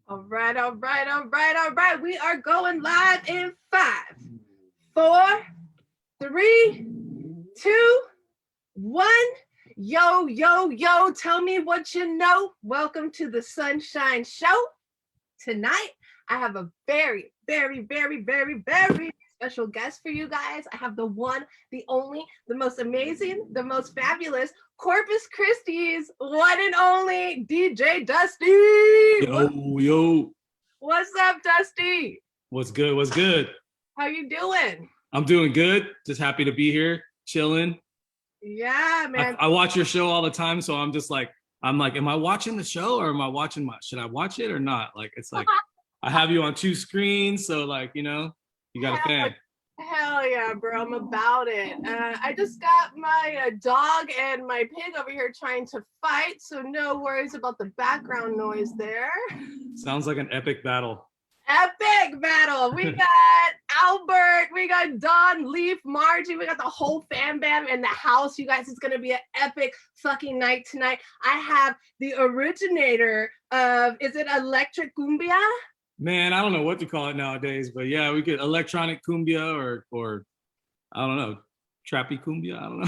All right, all right, all right, all right. We are going live in 5, 4, 3, 2, 1. Yo, yo, yo, tell me what you know. Welcome to the Sunshine Show. Tonight, I have a very, very, very, very, very special guest for you guys. I have the one, the only, the most amazing, the most fabulous Corpus Christi's one and only DJ Dusty. Yo. What's up, Dusty? What's good? What's good? How you doing? I'm doing good. Just happy to be here, chilling. Yeah, man. I watch your show all the time, so I'm like, am I watching the show or am I watching should I watch it or not? Like, it's like, I have you on 2 screens, so like, you know, you got a fan. Hell yeah, bro, I'm about it. I just got my dog and my pig over here trying to fight, so no worries about the background noise there. Sounds like an epic battle. Epic battle. We got Albert, we got Don, Leaf, Margie, we got the whole fam bam in the house. You guys, it's gonna be an epic fucking night tonight. I have the originator of, is it electric cumbia? Man, I don't know what to call it nowadays, but yeah, we could electronic cumbia or I don't know, trappy cumbia. I don't know.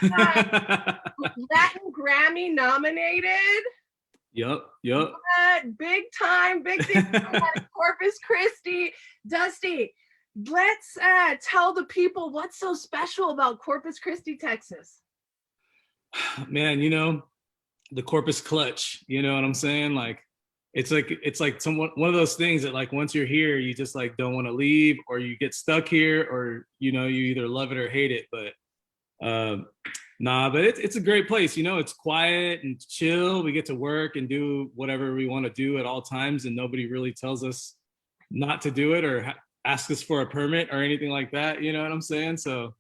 Cumbia. Latin Grammy nominated. Yup. Big time, big thing at Corpus Christi. Dusty, let's tell the people what's so special about Corpus Christi, Texas. Man, you know, the Corpus clutch, you know what I'm saying? Like, it's like one of those things that like once you're here, you just like don't want to leave, or you get stuck here, or you know, you either love it or hate it. But but it's a great place. You know, it's quiet and chill. We get to work and do whatever we want to do at all times, and nobody really tells us not to do it or ask us for a permit or anything like that. You know what I'm saying? So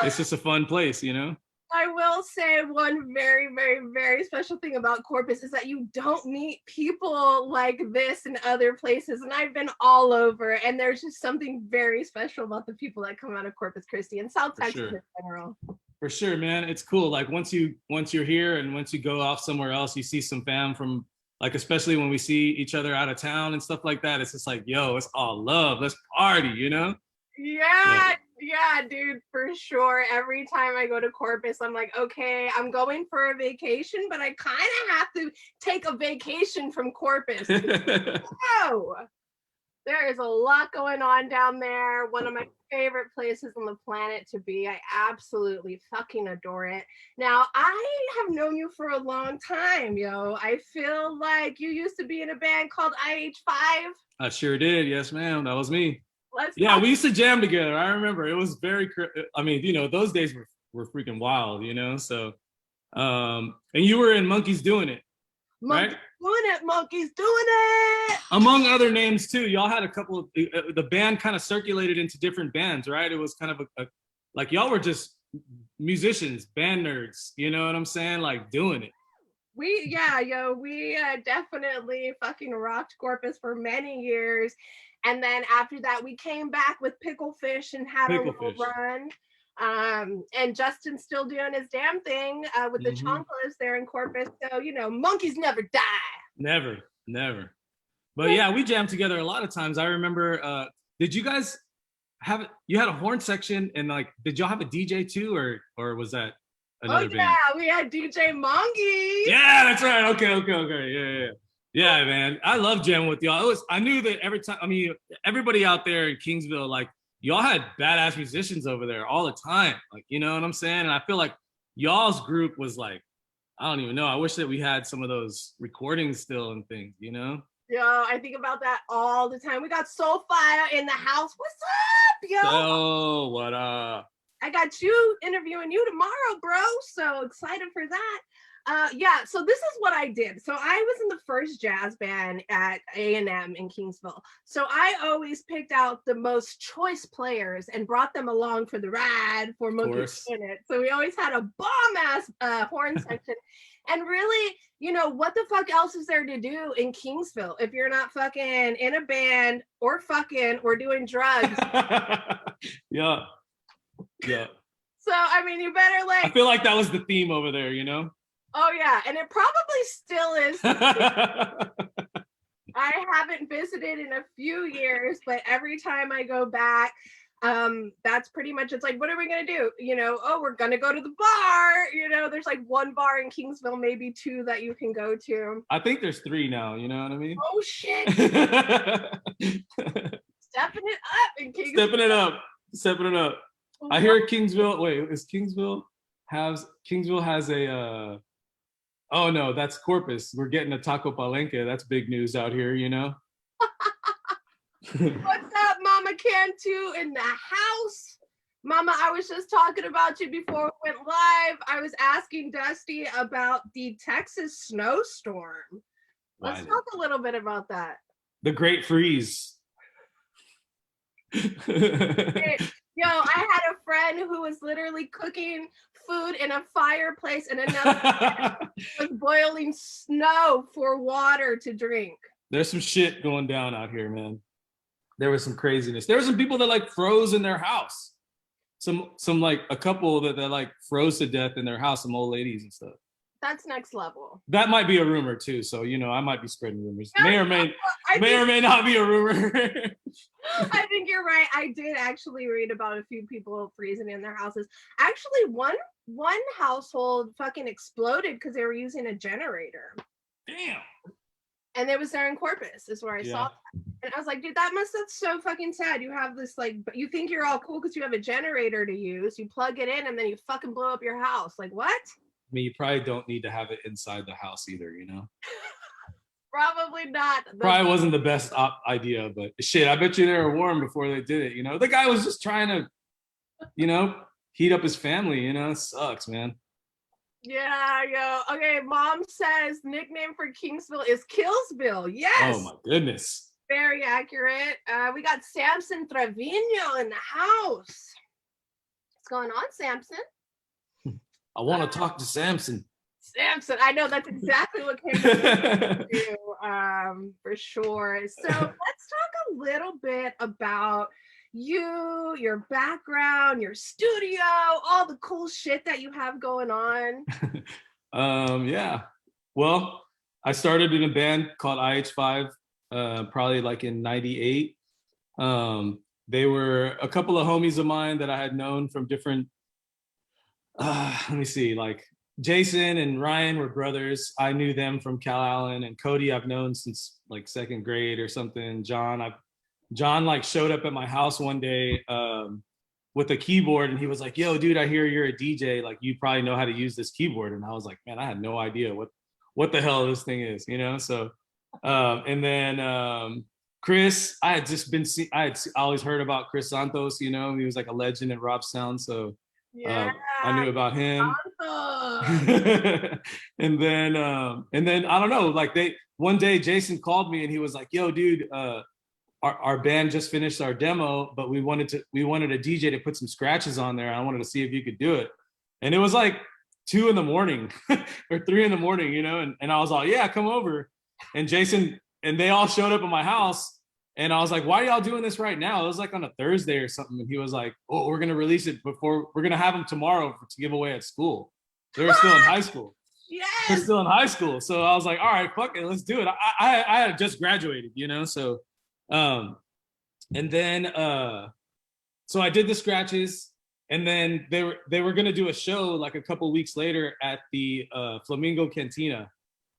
it's just a fun place, you know? I will say one very, very, very special thing about Corpus is that you don't meet people like this in other places. And I've been all over, and there's just something very special about the people that come out of Corpus Christi and South Texas in general. For sure, man. It's cool. Like once you're here and once you go off somewhere else, you see some fam from, like, especially when we see each other out of town and stuff like that. It's just like, yo, it's all love. Let's party, you know? Yeah, dude, for sure. Every time I go to Corpus, I'm like, okay, I'm going for a vacation, but I kind of have to take a vacation from Corpus. Oh, there is a lot going on down there. One of my favorite places on the planet to be. I absolutely fucking adore it. Now, I have known you for a long time, yo. I feel like you used to be in a band called IH5. I sure did. Yes, ma'am. That was me. We used to jam together. I remember it was very, I mean, you know, those days were freaking wild, you know? So, and you were in Monkeys Doing It, right? Monkeys Doing It. Among other names too. Y'all had a couple of, the band kind of circulated into different bands, right? It was kind of like y'all were just musicians, band nerds, you know what I'm saying? Like doing it. We definitely fucking rocked Corpus for many years. And then after that, we came back with Picklefish and had a little run. And Justin's still doing his damn thing with the Chonkalas there in Corpus. So, you know, monkeys never die. Never. But yeah, we jammed together a lot of times. I remember, did you guys you had a horn section, and like, did y'all have a DJ too, or was that another band? We had DJ Mongy. Yeah, that's right. Okay. Yeah, man. I love jamming with y'all. I knew that every time, I mean, everybody out there in Kingsville, like, y'all had badass musicians over there all the time. Like, you know what I'm saying? And I feel like y'all's group was like, I don't even know. I wish that we had some of those recordings still and things, you know? Yo, I think about that all the time. We got Soulfire in the house. What's up, yo? Oh, what up? I got you interviewing you tomorrow, bro. So excited for that. So this is what I did. So I was in the first jazz band at A&M in Kingsville. So I always picked out the most choice players and brought them along for the ride for Monkeys in it. So we always had a bomb-ass horn section. And really, you know, what the fuck else is there to do in Kingsville if you're not fucking in a band or fucking or doing drugs? Yeah. So, I mean, you better like... I feel like that was the theme over there, you know? Oh yeah, and it probably still is. I haven't visited in a few years, but every time I go back, that's pretty much, it's like, what are we gonna do? You know, oh, we're gonna go to the bar. You know, there's like one bar in Kingsville, maybe two that you can go to. I think there's 3 now, you know what I mean? Oh shit. Stepping it up in Kingsville. Stepping it up. I hear Kingsville, wait, is Kingsville has a oh no, that's Corpus. We're getting a taco palenque. That's big news out here, you know? What's up, Mama Cantu in the house? Mama, I was just talking about you before we went live. I was asking Dusty about the Texas snowstorm. Let's talk a little bit about that. The Great Freeze. Yo, I had a friend who was literally cooking food in a fireplace and another was boiling snow for water to drink. There's some shit going down out here, man. There was some craziness. There were some people that like froze in their house. Some like a couple that like froze to death in their house, some old ladies and stuff. That's next level. That might be a rumor too. So, you know, I might be spreading rumors. May or may not be a rumor. I think you're right. I did actually read about a few people freezing in their houses. Actually, one household fucking exploded because they were using a generator. Damn. And it was there in Corpus, is where I saw that. And I was like, dude, that's so fucking sad. You have this, like, you think you're all cool because you have a generator to use. You plug it in and then you fucking blow up your house. Like, what? I mean, you probably don't need to have it inside the house either, you know? Probably not. Probably wasn't the best idea, but shit, I bet you they were warned before they did it, you know? The guy was just trying to, you know, heat up his family, you know? It sucks, man. Yeah, yo. Okay, Mom says nickname for Kingsville is Killsville. Yes. Oh my goodness. Very accurate. We got Samson Trevino in the house. What's going on, Samson? I want to talk to Samson. Samson, I know that's exactly what came to you, for sure. So let's talk a little bit about you, your background, your studio, all the cool shit that you have going on. Yeah. Well, I started in a band called IH5, probably like in '98. They were a couple of homies of mine that I had known from different, let me see, like Jason and Ryan were brothers. I knew them from Cal Allen, and Cody I've known since like 2nd grade or something. John like showed up at my house one day with a keyboard, and he was like, yo, dude, I hear you're a DJ. Like, you probably know how to use this keyboard. And I was like, man, I had no idea what the hell this thing is, you know? So, and then Chris, I had always heard about Chris Santos, you know, he was like a legend in Rob Sound. So yeah, I knew about him. and then I don't know, like one day Jason called me and he was like, yo, dude, our band just finished our demo, but we wanted a DJ to put some scratches on there. I wanted to see if you could do it. And it was like 2 a.m. or 3 a.m, you know, and I was all, yeah, come over. And Jason and they all showed up at my house. And I was like, why are y'all doing this right now? It was like on a Thursday or something. And he was like, oh, we're going to release it we're going to have them tomorrow to give away at school. They were still in high school. Yes. They're still in high school. So I was like, all right, fuck it, let's do it. I had just graduated, you know? So, and then, so I did the scratches, and then they were going to do a show like a couple weeks later at the Flamingo Cantina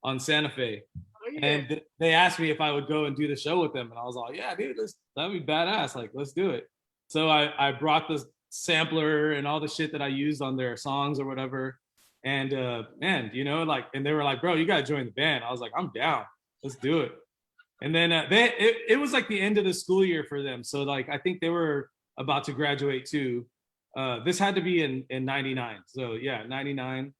on Santa Fe. Yeah. And they asked me if I would go and do the show with them. And I was like, yeah, dude, that'd be badass. Like, let's do it. So I brought the sampler and all the shit that I used on their songs or whatever. And man, you know, like, and they were like, bro, you got to join the band. I was like, I'm down. Let's do it. And then it was like the end of the school year for them. So like, I think they were about to graduate too. This had to be in 99. So yeah, 99.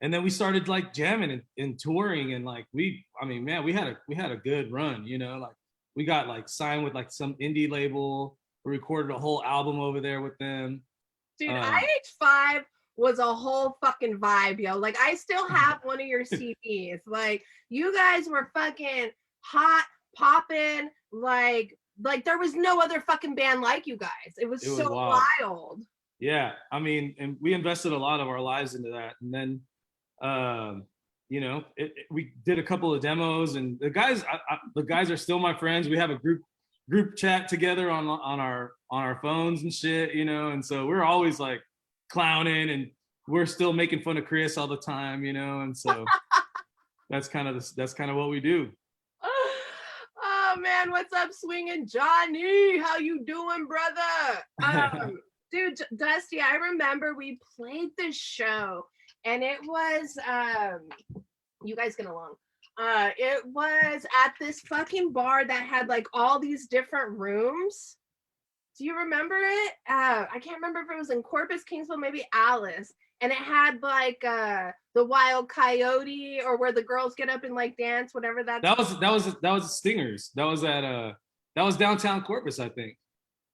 And then we started like jamming and touring, and like we had a good run, you know, like we got like signed with like some indie label. We recorded a whole album over there with them. Dude, IH5 was a whole fucking vibe, yo. Like, I still have one of your CDs. Like, you guys were fucking hot, popping, like there was no other fucking band like you guys. It was so wild. Yeah, I mean, and we invested a lot of our lives into that, and then you know, we did a couple of demos, and the guys are still my friends. We have a group chat together on our phones and shit, you know, and so we're always like clowning, and we're still making fun of Chris all the time, you know, and so that's kind of what we do. Oh man, what's up, swinging Johnny? How you doing, brother? Dude, Dusty, I remember we played this show, and it was you guys get along. It was at this fucking bar that had like all these different rooms. Do you remember it? I can't remember if it was in Corpus, Kingsville, maybe Alice. And it had like the Wild Coyote, or where the girls get up and like dance, whatever that's. That was Stingers. That was downtown Corpus, I think.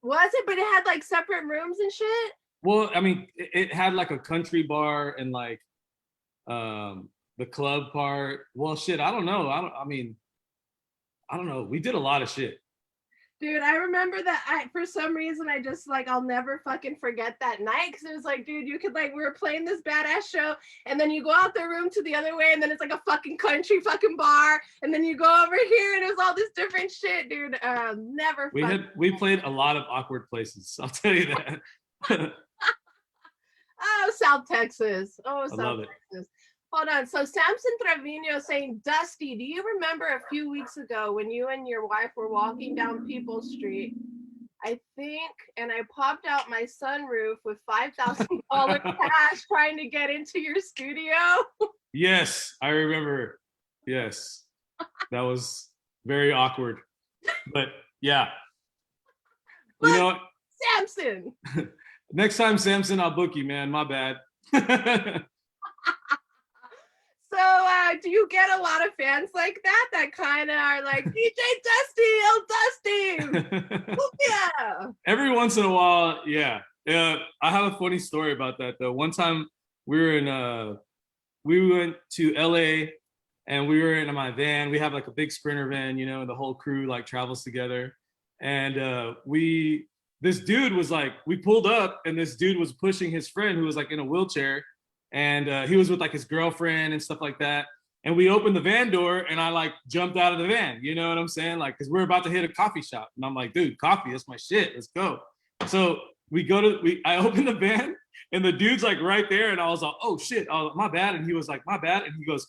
Was it? But it had like separate rooms and shit. Well, I mean, it had like a country bar and like the club part. Well, shit, I don't know. I mean, I don't know. We did a lot of shit. Dude, I remember that for some reason, I just like, I'll never fucking forget that night. Cause it was like, dude, you could like, we were playing this badass show, and then you go out the room to the other way, and then it's like a fucking country fucking bar. And then you go over here and it was all this different shit, dude. Never. We played a lot of awkward places. I'll tell you that. Oh, South Texas. Oh, South Texas. Hold on. So Samson Trevino saying, Dusty, do you remember a few weeks ago when you and your wife were walking down People's Street, I think, and I popped out my sunroof with $5,000 cash trying to get into your studio? Yes, I remember. Yes, that was very awkward. But yeah. But, you know, Samson. Next time, Samson, I'll book you, man. My bad. So do you get a lot of fans like that kind of are like, DJ Dusty, El Dusty? Yeah. Every once in a while, yeah. I have a funny story about that though. One time we went to LA, and we were in my van. We have like a big Sprinter van, you know, the whole crew like travels together. And this dude was like, we pulled up, and this dude was pushing his friend who was like in a wheelchair. And he was with like his girlfriend and stuff like that. And we opened the van door, and I like jumped out of the van. You know what I'm saying? Like, cause we're about to hit a coffee shop. And I'm like, dude, coffee, that's my shit. Let's go. So I opened the van, and the dude's like right there. And I was like, oh shit, oh, my bad. And he was like, my bad. And he goes,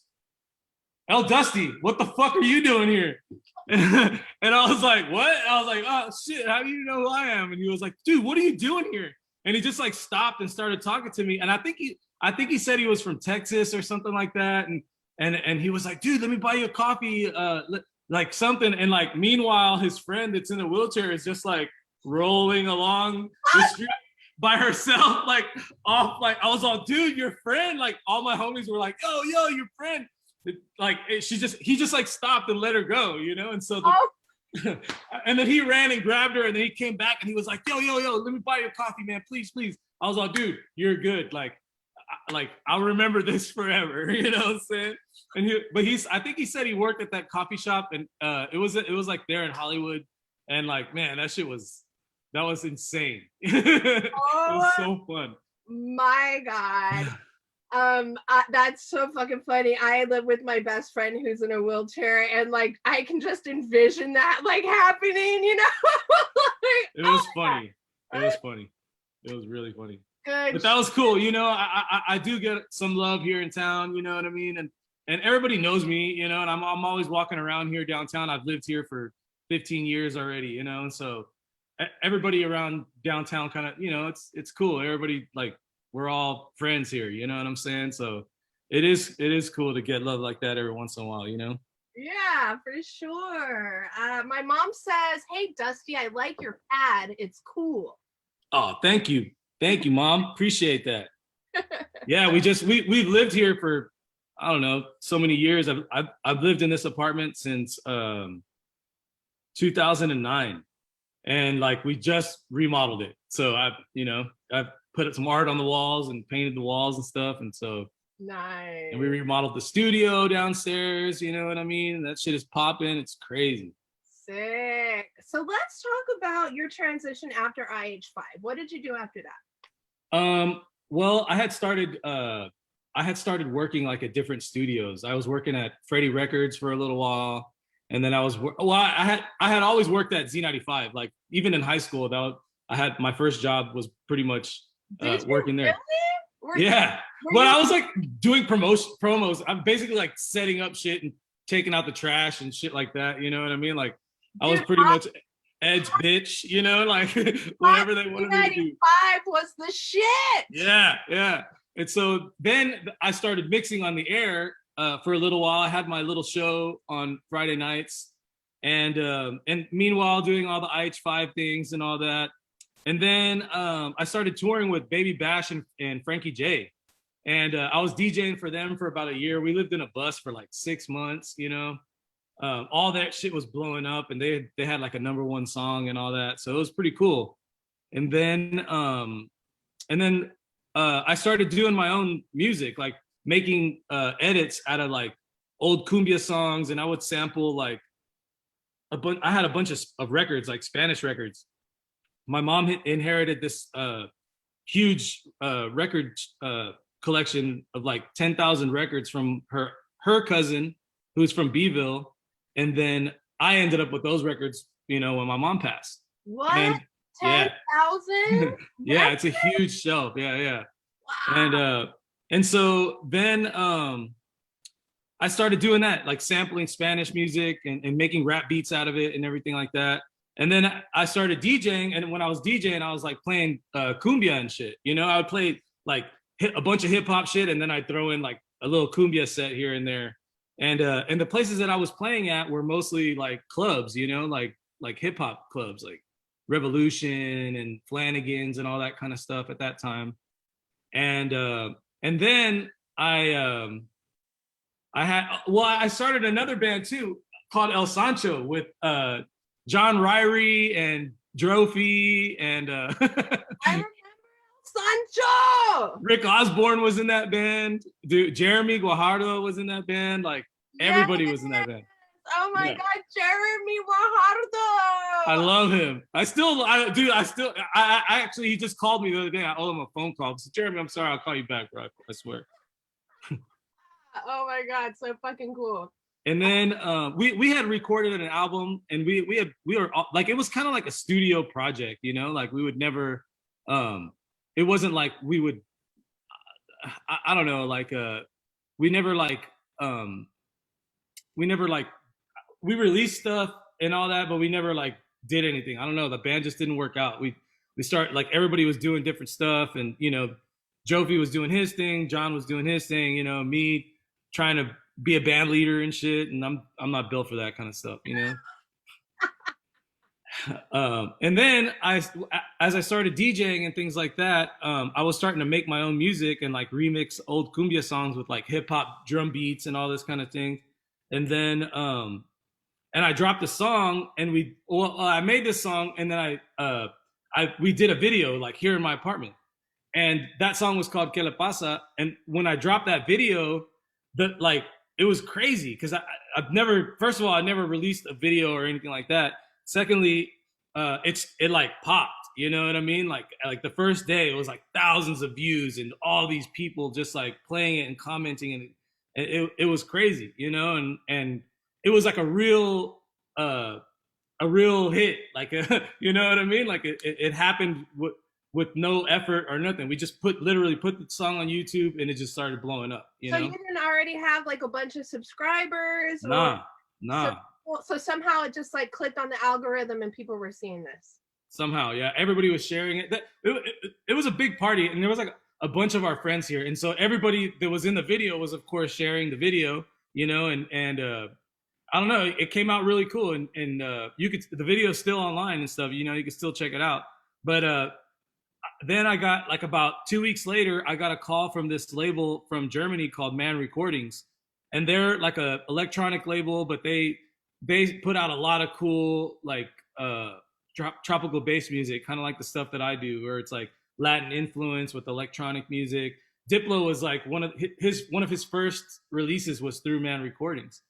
El Dusty, what the fuck are you doing here? And I was like, what? I was like, oh shit, how do you know who I am? And he was like, dude, what are you doing here? And he just like stopped and started talking to me. And I think he said he was from Texas or something like that. And he was like, dude, let me buy you a coffee, like something. And like, meanwhile, his friend that's in a wheelchair is just like rolling along the street by herself, like off. Like, I was all, dude, your friend. Like, all my homies were like, oh, yo, your friend. Like, he just like stopped and let her go, you know? And so and then he ran and grabbed her, and then he came back and he was like, yo, let me buy you a coffee, man, please. I was like, dude, you're good. Like I'll remember this forever, you know what I'm saying? And I think he said he worked at that coffee shop, and it was like there in Hollywood, and like, man, that was insane. It was so fun. My God. That's so fucking funny. I live with my best friend who's in a wheelchair, and like I can just envision that like happening, you know? Like, it was funny. God. It was funny. It was really funny. Good. But that was cool. You know, I do get some love here in town, you know what I mean? And everybody knows me, you know, and I'm always walking around here downtown. I've lived here for 15 years already, you know, and so everybody around downtown kind of, you know, it's cool. Everybody, like, we're all friends here, you know what I'm saying? So it is cool to get love like that every once in a while, you know? Yeah, for sure. My mom says, hey, Dusty, I like your pad. It's cool. Oh, thank you. Thank you, Mom. Appreciate that. Yeah, we've lived here for, I don't know, so many years. I've lived in this apartment since 2009, and like we just remodeled it. So I've put some art on the walls and painted the walls and stuff, and so nice. And we remodeled the studio downstairs. You know what I mean? That shit is popping. It's crazy. Sick. So let's talk about your transition after IH5. What did you do after that? Well, I had started working like at different studios. I was working at Freddie Records for a little while, and then I had always worked at Z95. Like even in high school, I had my first job was pretty much working there. Yeah, but I was like doing promos. I'm basically like setting up shit and taking out the trash and shit like that. You know what I mean? Like I was pretty much edge bitch, you know, like whatever they wanted me to do. 95 was the shit. Yeah, yeah. And so then I started mixing on the air for a little while. I had my little show on Friday nights, and meanwhile doing all the IH5 things and all that. And then I started touring with Baby Bash and Frankie J. And I was DJing for them for about a year. We lived in a bus for like 6 months, you know. All that shit was blowing up, and they had like a #1 song and all that. So it was pretty cool. And then I started doing my own music, like making edits out of like old cumbia songs, and I would sample like I had a bunch of records, like Spanish records. My mom inherited this huge record collection of like 10,000 records from her cousin, who's from Beeville, and then I ended up with those records, you know, when my mom passed. What? And, 10,000? Yeah, it's a huge shelf. Yeah, yeah. Wow. And so then I started doing that, like sampling Spanish music and making rap beats out of it and everything like that. And then I started DJing, and when I was DJing, I was like playing cumbia and shit. You know, I would play like a bunch of hip hop shit, and then I'd throw in like a little cumbia set here and there. And the places that I was playing at were mostly like clubs, you know, like hip hop clubs, like Revolution and Flanagan's and all that kind of stuff at that time. And then I started another band too called El Sancho with John Ryrie and Drophy and I remember Sancho. Rick Osborne was in that band. Dude, Jeremy Guajardo was in that band. Like everybody was in that band. Oh my God, Jeremy Guajardo. I love him. I actually, he just called me the other day. I owe him a phone call. So Jeremy, I'm sorry. I'll call you back, bro. I swear. Oh my God, so fucking cool. And then we had recorded an album, and we were like, it was kind of like a studio project, you know, like we would never, it wasn't like we would, I don't know, like we released stuff and all that, but we never like did anything. I don't know, the band just didn't work out. We started, like everybody was doing different stuff, and you know, Jofi was doing his thing, John was doing his thing, you know, me trying to be a band leader and shit, and I'm not built for that kind of stuff, you know. And then as I started DJing and things like that, I was starting to make my own music and like remix old cumbia songs with like hip hop drum beats and all this kind of thing. And then and I dropped a song, and I made this song, and then we did a video like here in my apartment, and that song was called Que Le Pasa. And when I dropped that video, it was crazy because I've never, first of all, I never released a video or anything like that. Secondly, it like popped, you know what I mean? Like the first day it was like thousands of views and all these people just like playing it and commenting, and it was crazy, you know, and it was like a real hit, like you know what I mean? Like it happened with no effort or nothing. We just literally put the song on YouTube, and it just started blowing up. You know? You didn't already have like a bunch of subscribers? Nah. So somehow it just like clicked on the algorithm and people were seeing this. Somehow, yeah. Everybody was sharing it. It was a big party, and there was like a bunch of our friends here, and so everybody that was in the video was, of course, sharing the video. You know, and I don't know. It came out really cool, and the video's still online and stuff. You know, you can still check it out. But then I got, like, about 2 weeks later, I got a call from this label from Germany called Man Recordings, and they're like a electronic label, but they put out a lot of cool, like, tropical bass music, kind of like the stuff that I do, where it's like Latin influence with electronic music. Diplo was like one of his first releases was through Man Recordings,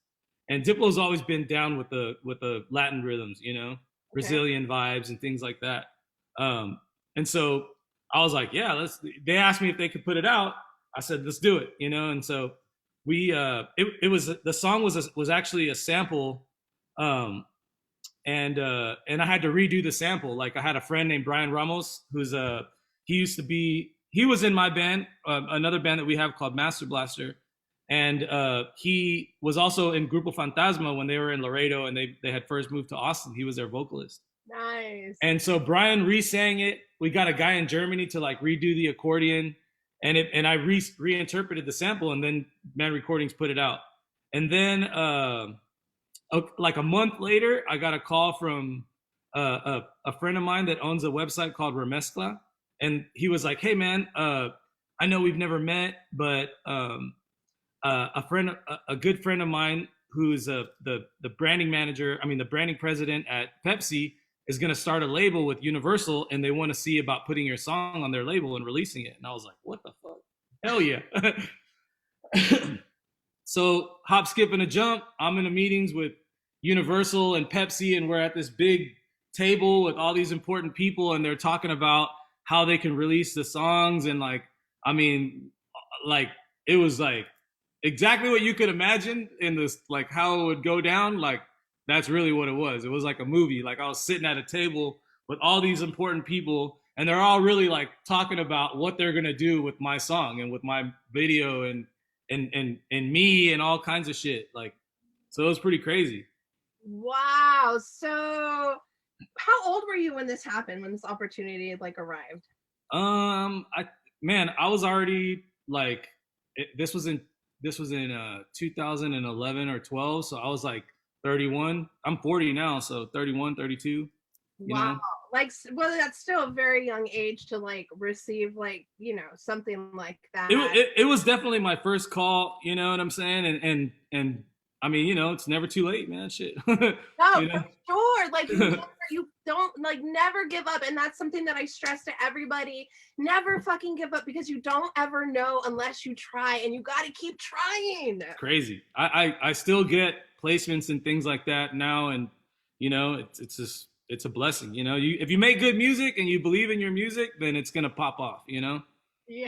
and Diplo's always been down with the Latin rhythms, you know, Brazilian vibes and things like that. And so I was like, yeah, they asked me if they could put it out. I said, let's do it, you know? And so it was, the song was actually a sample. And I had to redo the sample. Like I had a friend named Brian Ramos, he was in my band, another band that we have called Master Blaster. And he was also in Grupo Fantasma when they were in Laredo and they had first moved to Austin. He was their vocalist. Nice. And so Brian re-sang it. We got a guy in Germany to like redo the accordion, and I reinterpreted the sample, and then Man Recordings put it out. And then like a month later, I got a call from a friend of mine that owns a website called Remezcla, and he was like, "Hey man, I know we've never met, but a good friend of mine who's the branding manager, the branding president at Pepsi, is going to start a label with Universal, and they want to see about putting your song on their label and releasing it." And I was like, what the fuck? Hell yeah. So hop, skip, and a jump. I'm in the meetings with Universal and Pepsi, and we're at this big table with all these important people, and they're talking about how they can release the songs. And it was like exactly what you could imagine in this, like how it would go down. Like, that's really what it was. It was like a movie. Like I was sitting at a table with all these important people, and they're all really like talking about what they're gonna do with my song and with my video and me and all kinds of shit. Like, so it was pretty crazy. Wow. So how old were you when this happened, when this opportunity like arrived? I was already like, this was in 2011 or 12. So I was like 31. I'm 40 now, so 31, 32. Wow. Like, well, that's still a very young age to like receive like, something like that. It was definitely my first call, you know what I'm saying? And it's never too late, man. Shit. No, for sure. Like you don't like never give up. And that's something that I stress to everybody. Never fucking give up, because you don't ever know unless you try, and you got to keep trying. Crazy. I still get placements and things like that now. And, it's just, it's a blessing. If you make good music and you believe in your music, then it's going to pop off, Yeah,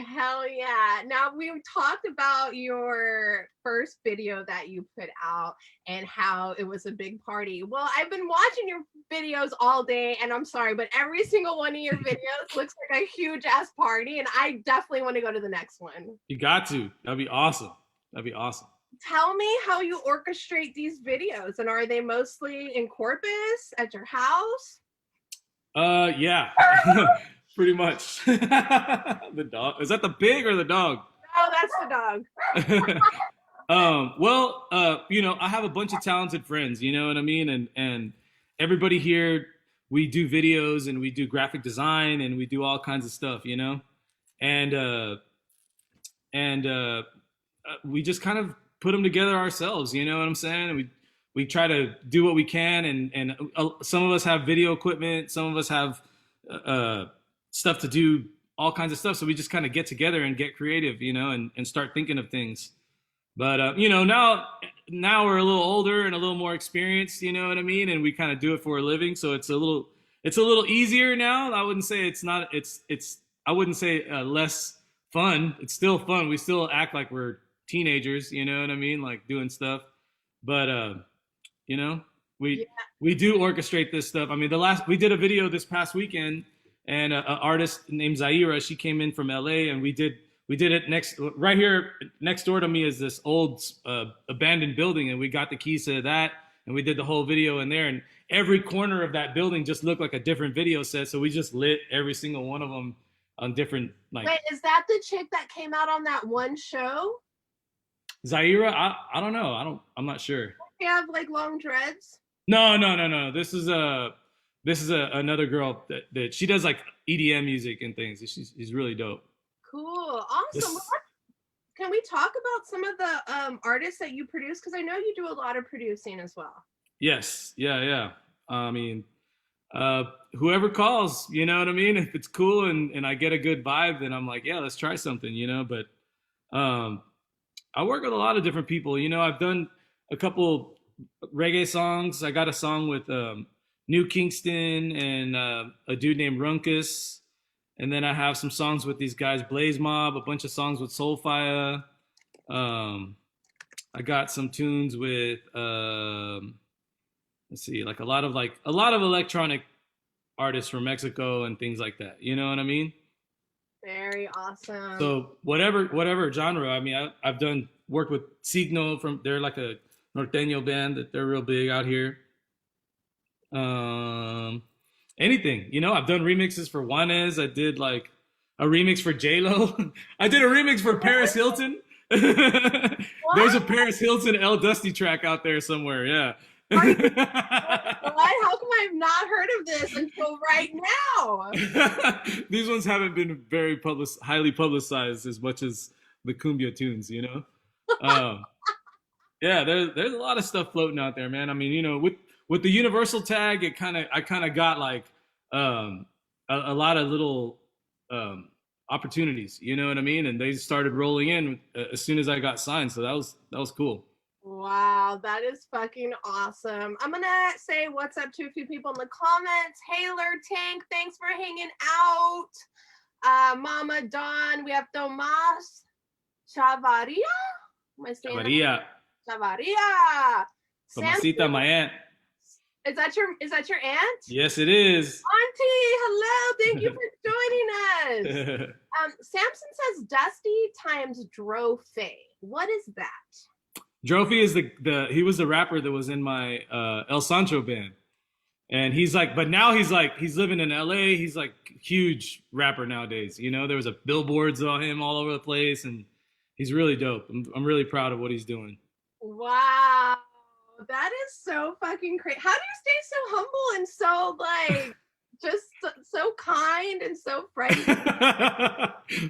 hell yeah. Now, we've talked about your first video that you put out and how it was a big party. Well, I've been watching your videos all day, and I'm sorry, but every single one of your videos looks like a huge ass party, and I definitely want to go to the next one. You got to. That'd be awesome. Tell me how you orchestrate these videos, and are they mostly in Corpus at your house? Yeah. Pretty much. The dog. Is that the pig or the dog? Oh, that's the dog. Well, I have a bunch of talented friends, you know what I mean? And everybody here, we do videos and we do graphic design and we do all kinds of stuff, and we just kind of put them together ourselves, you know what I'm saying? And we try to do what we can. And some of us have video equipment. Some of us have, stuff to do, all kinds of stuff. So we just kind of get together and get creative, and start thinking of things. But, now we're a little older and a little more experienced, you know what I mean? And we kind of do it for a living. So it's a little easier now. I wouldn't say I wouldn't say less fun. It's still fun. We still act like we're teenagers, you know what I mean? Like doing stuff. But, we do orchestrate this stuff. We did a video this past weekend, and an artist named Zaira, she came in from LA, and we did it right here next door to me is this old abandoned building, and we got the keys to that, and we did the whole video in there, and every corner of that building just looked like a different video set. So we just lit every single one of them on different, like. Wait, is that the chick that came out on that one show? Zaira? I don't know. I'm not sure. Does she have like long dreads? No. This is another girl that she does like EDM music and things. She's really dope. Cool. Awesome. Can we talk about some of the artists that you produce? Because I know you do a lot of producing as well. Yes. Yeah. Whoever calls, you know what I mean? If it's cool and I get a good vibe, then I'm like, yeah, let's try something, But I work with a lot of different people. I've done a couple reggae songs. I got a song with New Kingston and a dude named Runkus. And then I have some songs with these guys, Blaze Mob, a bunch of songs with Soulfire. I got some tunes with let's see, like a lot of electronic artists from Mexico and things like that. You know what I mean? Very awesome. So whatever genre. I mean, I've done work with Signo they're like a norteño band that they're real big out here. Anything, you know, I've done remixes for Juanes. I did like a remix for J-Lo. I did a remix for Paris Hilton. There's a Paris Hilton El Dusty track out there somewhere. Yeah. What? How come I've not heard of this until right now? These ones haven't been very highly publicized as much as the Cumbia tunes, you know? Yeah, there's a lot of stuff floating out there, man. I mean, you know, with the Universal tag, I kind of got like a lot of little opportunities, you know what I mean? And they started rolling in as soon as I got signed, so that was cool. Wow, that is fucking awesome. I'm gonna say what's up to a few people in the comments. Haylor Tank, thanks for hanging out. Mama Dawn, we have Tomas Chavaria. Am I saying Chavaria. Chavaria. Tomasita, my aunt. Is that your aunt? Yes, it is. Auntie, hello. Thank you for joining us. Samson says Dusty times Drophe. What is that? Drophe is he was the rapper that was in my El Sancho band. And he's like, but now he's living in LA. He's like huge rapper nowadays. You know, there was a billboards on him all over the place, and he's really dope. I'm really proud of what he's doing. Wow. That is so fucking crazy. How do you stay so humble and so like just so kind and so friendly?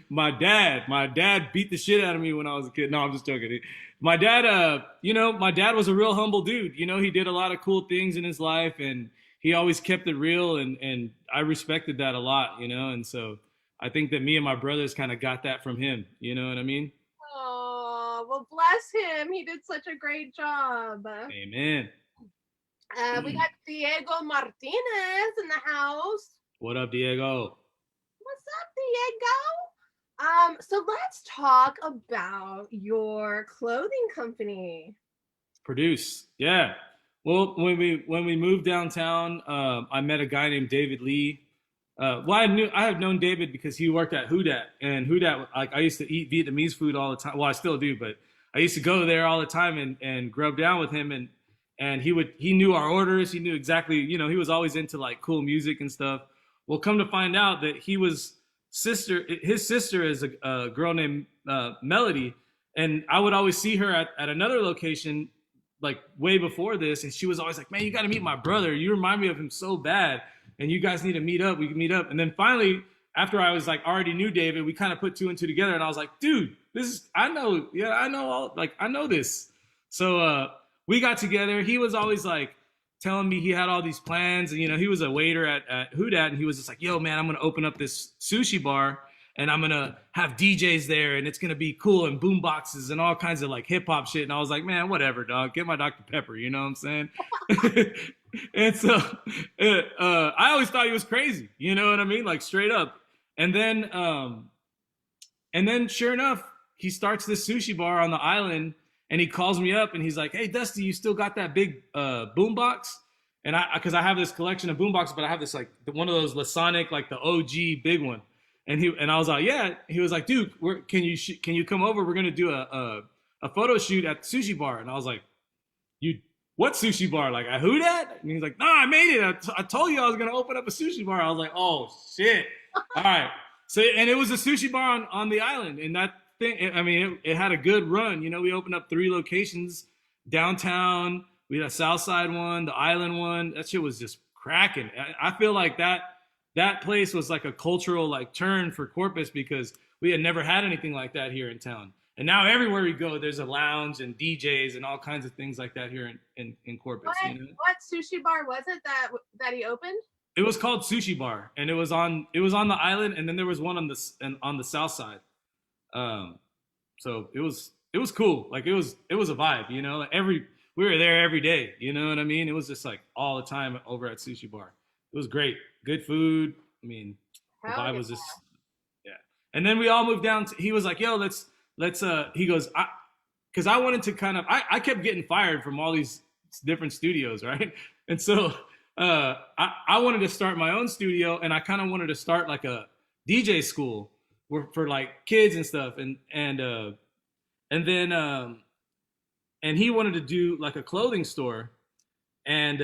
My dad beat the shit out of me when I was a kid. No, I'm just joking. My dad, my dad was a real humble dude. You know, he did a lot of cool things in his life, and he always kept it real, and I respected that a lot, you know. And so I think that me and my brothers kind of got that from him. You know what I mean? Oh, well, bless him. He did such a great job. Amen. We got Diego Martinez in the house. What up, Diego? What's up, Diego? So let's talk about your clothing company. Produce, yeah. Well, when we moved downtown, I met a guy named David Lee. I have known David because he worked at Who Dat, and Who Dat, like I used to eat Vietnamese food all the time. Well, I still do, but I used to go there all the time and grub down with him, and he knew our orders. He knew exactly, you know, he was always into like cool music and stuff. Well, come to find out that his sister is a girl named Melody, and I would always see her at another location like way before this, and she was always like, man, you got to meet my brother. You remind me of him so bad, and you guys need to meet up. We can meet up. And then finally, after I was like already knew David, we kind of put two and two together, and I was like, dude, I know this. So we got together. He was always like telling me he had all these plans, and you know, he was a waiter at Who Dat, and he was just like, yo man, I'm gonna open up this sushi bar, and I'm gonna have DJs there, and it's gonna be cool, and boom boxes and all kinds of like hip hop shit. And I was like, man, whatever, dog, get my Dr. Pepper, you know what I'm saying? And so I always thought he was crazy, you know what I mean, like straight up. And then sure enough, he starts this sushi bar on the island. And he calls me up and he's like, hey, Dusty, you still got that big boombox? And because I have this collection of boomboxes, but I have this like one of those Lasonic, like the OG big one. And I was like, yeah. He was like, dude, can you come over? We're gonna do a photo shoot at the sushi bar. And I was like, what sushi bar? Like a Who Dat? And he's like, no, I made it. I told you I was gonna open up a sushi bar. I was like, oh shit. All right. So and it was a sushi bar on the island, and that thing, I mean, it had a good run. You know, we opened up 3 locations downtown. We had a South Side one, the Island one. That shit was just cracking. I feel like that place was like a cultural like turn for Corpus, because we had never had anything like that here in town. And now everywhere we go, there's a lounge and DJs and all kinds of things like that here in Corpus. You know? What sushi bar was it that he opened? It was called Sushi Bar, and it was on the island, and then there was one on the South Side. So it was cool. Like it was a vibe, you know, we were there every day, you know what I mean? It was just like all the time over at Sushi Bar. It was great. Good food. I mean, The Hell vibe yeah. was just, yeah. And then we all moved down. He was like, yo, let's, he goes, because I wanted to kind of, I kept getting fired from all these different studios, right? And so I wanted to start my own studio, and I kind of wanted to start like a DJ school for like kids and stuff, and then and he wanted to do like a clothing store, and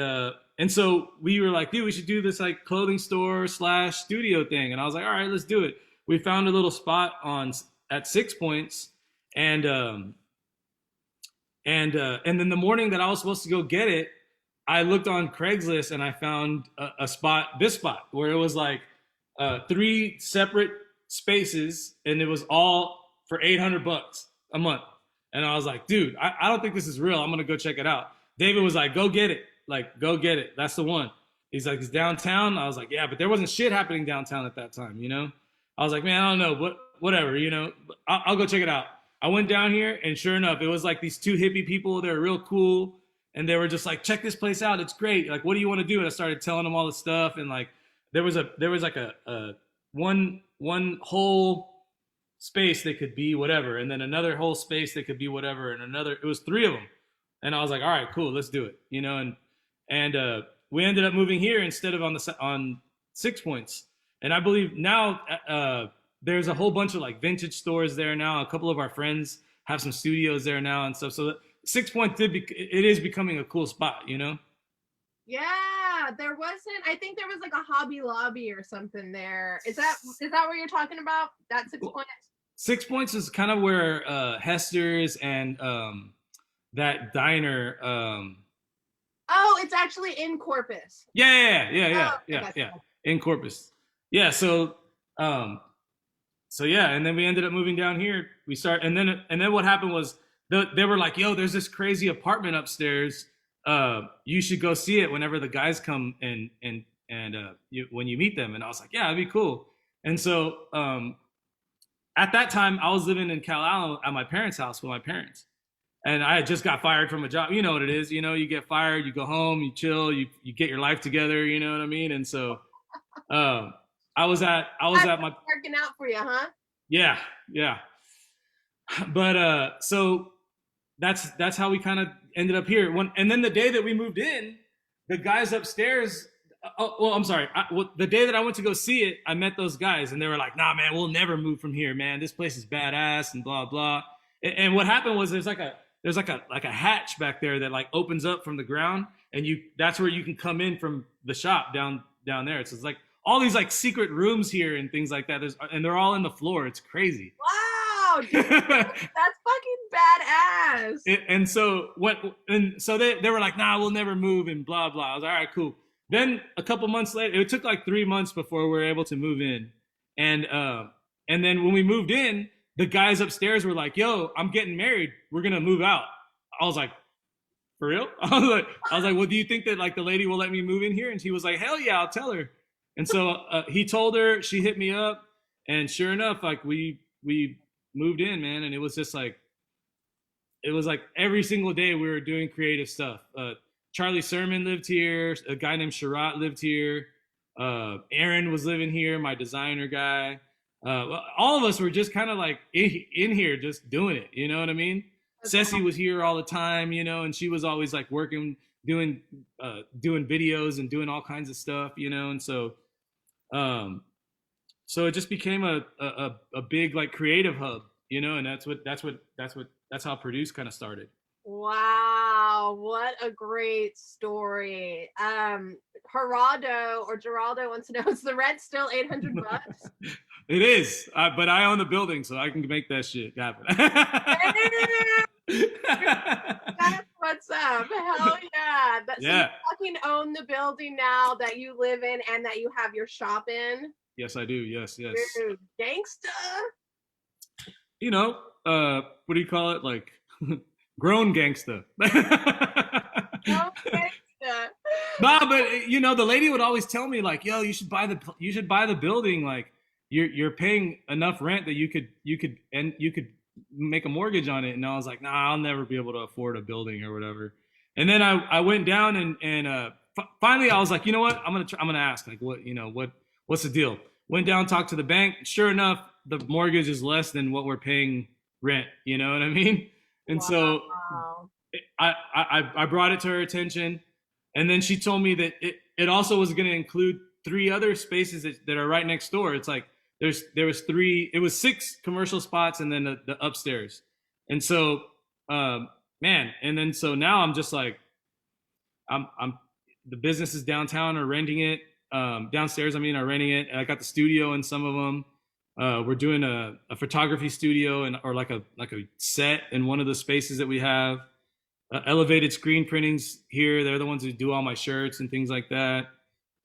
so we were like, dude, we should do this like clothing store / studio thing, and I was like, all right, let's do it. We found a little spot at 6 Points, and then the morning that I was supposed to go get it, I looked on Craigslist and I found this spot where it was like 3 separate spaces, and it was all for $800 a month. And I was like, dude, I don't think this is real. I'm gonna go check it out. David was like, go get it. Like, go get it. That's the one. He's like, it's downtown. I was like, yeah, but there wasn't shit happening downtown at that time, you know? I was like, man, I don't know, but whatever, you know? I'll go check it out. I went down here, and sure enough, it was like these 2 hippie people. They were real cool, and they were just like, check this place out. It's great. Like, what do you want to do? And I started telling them all the stuff, and like, there was like a one whole space that could be whatever, and then another whole space that could be whatever, and another. It was 3 of them, and I was like, all right, cool, let's do it, you know. And we ended up moving here instead of on 6 Points, and I believe now. There's a whole bunch of like vintage stores there now. A couple of our friends have some studios there now and stuff. So 6 Points it is becoming a cool spot, you know? Yeah, there wasn't. I think there was like a Hobby Lobby or something there. Is that what you're talking about? That 6 Points? 6 Points is kind of where Hester's and that diner. Oh, it's actually in Corpus. Yeah. In Corpus. Yeah. So yeah, and then we ended up moving down here. And then what happened was they were like, "Yo, there's this crazy apartment upstairs. You should go see it whenever the guys come and when you meet them." And I was like, "Yeah, that'd be cool." And so at that time, I was living in Cal Allen at my parents' house with my parents, and I had just got fired from a job. You know what it is? You know, you get fired, you go home, you chill, you get your life together. You know what I mean? And so. I was at my working out for you, huh? Yeah. But so that's how we kind of ended up here. And then the day that we moved in, the guys upstairs. I'm sorry. The day that I went to go see it, I met those guys, and they were like, "Nah, man, we'll never move from here, man. This place is badass," and blah blah. And what happened was there's like a hatch back there that like opens up from the ground, and that's where you can come in from the shop down there. So it's like all these like secret rooms here and things like that. And they're all in the floor. It's crazy. Wow, dude, that's fucking badass. And so they were like, nah, we'll never move and blah blah. I was like, all right, cool. Then a couple months later, it took like 3 months before we were able to move in. And then when we moved in, the guys upstairs were like, yo, I'm getting married. We're gonna move out. I was like, for real? I was like, well, do you think that like the lady will let me move in here? And she was like, hell yeah, I'll tell her. And so he told her, she hit me up, and sure enough, like we moved in, man. And it was just like, it was like every single day we were doing creative stuff. Charlie Sermon lived here. A guy named Sharat lived here. Aaron was living here, my designer guy. All of us were just kind of like in here, just doing it. You know what I mean? Ceci was here all the time, you know, and she was always like working, doing videos and doing all kinds of stuff, you know. And so it just became a big like creative hub, you know. And that's how Produce kind of started. Wow, what a great story. Geraldo wants to know, is the rent still $800? It is, but I own the building, so I can make that shit happen. That's what's up. Hell yeah. So you fucking own the building now that you live in and that you have your shop in? Yes, I do. Yes. Dude, gangsta. You know, what do you call it? Like grown gangsta. Grown gangsta. Nah, but you know, the lady would always tell me like, yo, you should buy the building. Like you're paying enough rent that you could make a mortgage on it. And I was like, nah, I'll never be able to afford a building or whatever. And then I went down and finally I was like, you know what? I'm gonna ask, like, what's the deal? Went down, talked to the bank. Sure enough, the mortgage is less than what we're paying rent. You know what I mean? And so Wow. I brought it to her attention, and then she told me that it also was going to include 3 other spaces that are right next door. It's like there was 3. It was 6 commercial spots, and then the upstairs. And so, man, and then so now I'm just like, I'm the businesses downtown are renting it. Downstairs, I mean, are renting it. I got the studio in some of them. We're doing a photography studio or like a set in one of the spaces that we have. Elevated screen printings here. They're the ones who do all my shirts and things like that.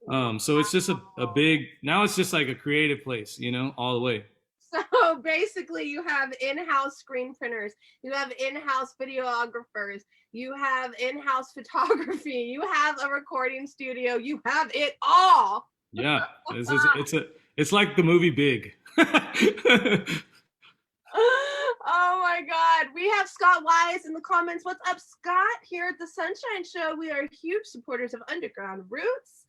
So it's just a big, now it's just like a creative place, you know, all the way. So basically you have in-house screen printers, you have in-house videographers, you have in-house photography, you have a recording studio, you have it all. Yeah, it's like the movie Big. Oh my God. We have Scott Wise in the comments. What's up, Scott? Here at the Sunshine Show, we are huge supporters of Underground Roots.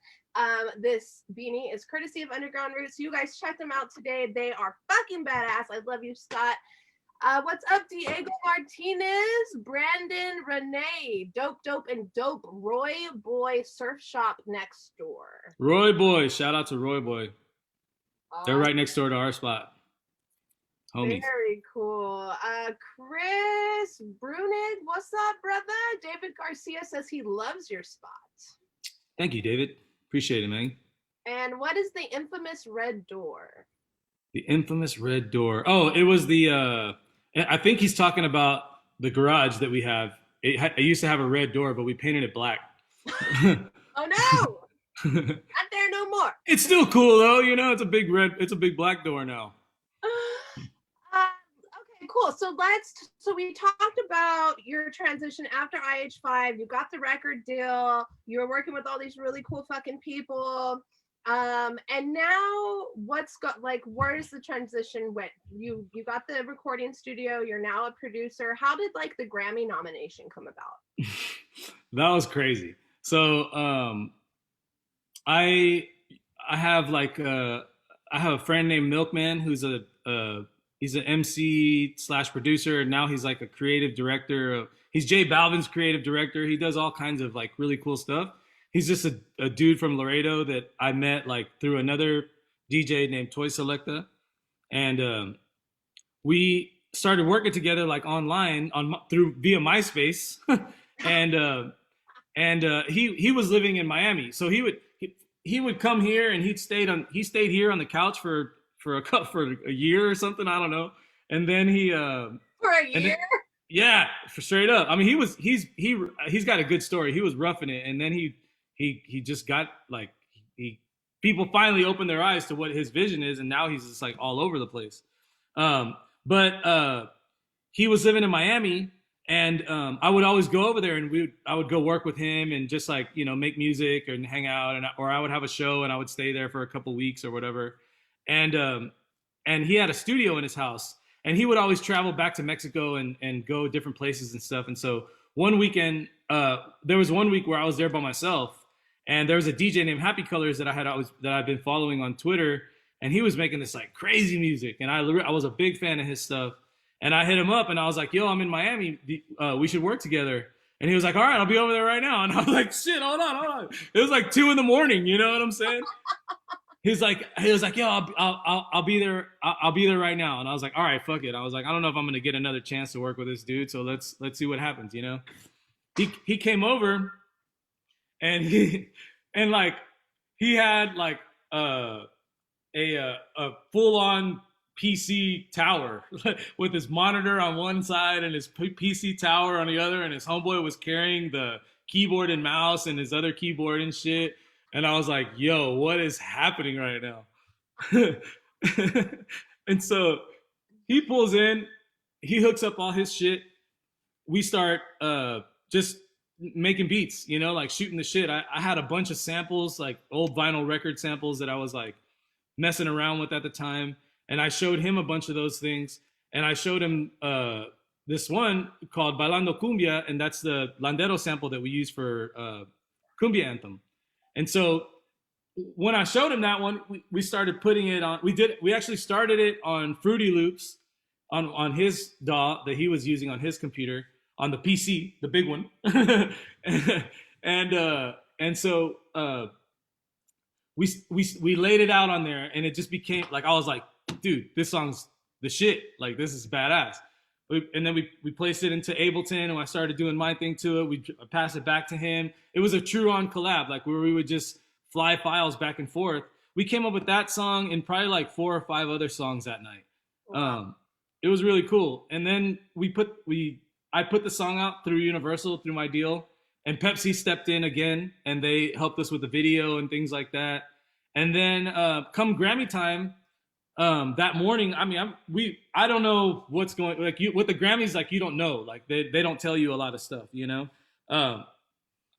This beanie is courtesy of Underground Roots. You guys check them out today. They are fucking badass. I love you, Scott. What's up, Diego Martinez, Brandon, Renee, Dope, and Dope, Roy Boy Surf Shop next door. Roy Boy, shout out to Roy Boy. They're right next door to our spot. Homies. Very cool. Chris Brunig, what's up, brother? David Garcia says he loves your spot. Thank you, David. Appreciate it, man. And what is the infamous red door? The infamous red door. Oh, it was the, I think he's talking about the garage that we have. It used to have a red door, but we painted it black. Oh no! Not there no more. It's still cool though, you know, it's a big black door now. Okay, cool. So we talked about your transition after IH5. You got the record deal. You were working with all these really cool fucking people. And now where's the transition went? You got the recording studio. You're now a producer. How did like the Grammy nomination come about? That was crazy. So I have I have a friend named Milkman who's he's an MC / producer, and now he's like a creative director. He's J Balvin's creative director. He does all kinds of like really cool stuff. He's just a dude from Laredo that I met like through another DJ named Toy Selecta, and we started working together like online via MySpace, and he was living in Miami, so he would come here, and he stayed here on the couch for a year or something, I don't know, and then For a year? Yeah, for straight up. I mean, he's got a good story. He was roughing it, and then he just got like people finally opened their eyes to what his vision is, and now he's just like all over the place. But he was living in Miami, and I would always go over there, and I would go work with him and just like, you know, make music and hang out, or I would have a show and I would stay there for a couple weeks or whatever. And he had a studio in his house, and he would always travel back to Mexico and go different places and stuff. And so one weekend, there was one week where I was there by myself, and there was a DJ named Happy Colors that I've been following on Twitter, and he was making this like crazy music, and I was a big fan of his stuff. And I hit him up, and I was like, "Yo, I'm in Miami. We should work together." And he was like, "All right, I'll be over there right now." And I was like, "Shit, hold on." It was like 2 a.m. You know what I'm saying? He was like, "Yo, I'll be there. I'll be there right now." And I was like, "All right, fuck it." I was like, "I don't know if I'm gonna get another chance to work with this dude, so let's see what happens." You know? He came over, and he had like a full on PC tower with his monitor on one side and his PC tower on the other, and his homeboy was carrying the keyboard and mouse and his other keyboard and shit. And I was like, yo, what is happening right now? And so he pulls in, he hooks up all his shit. We start just making beats, you know, like shooting the shit. I had a bunch of samples, like old vinyl record samples that I was like messing around with at the time. And I showed him a bunch of those things. And I showed him this one called Bailando Cumbia, and that's the Landero sample that we use for Cumbia Anthem. And so when I showed him that one, we started putting it on. We actually started it on Fruity Loops on his DAW that he was using on his computer on the PC, the big one, and so we laid it out on there, and it just became like I was like, dude, this song's the shit. Like this is badass. And then we placed it into Ableton, and I started doing my thing to it. We passed it back to him. It was a true on collab, like where we would just fly files back and forth. We came up with that song and probably like 4 or 5 other songs that night. Wow. It was really cool. And then I put the song out through Universal through my deal, and Pepsi stepped in again, and they helped us with the video and things like that. And then come Grammy time, that morning, I mean, I don't know what's going, like with the Grammys, like you don't know, like they don't tell you a lot of stuff, you know?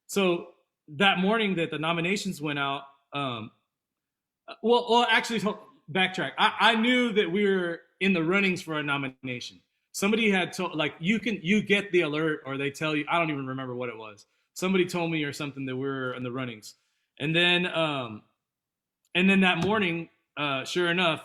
So that morning that the nominations went out, well, actually backtrack. I knew that we were in the runnings for a nomination. Somebody had told, like you get the alert, or they tell you, I don't even remember what it was. Somebody told me or something that we were in the runnings. And then that morning, sure enough,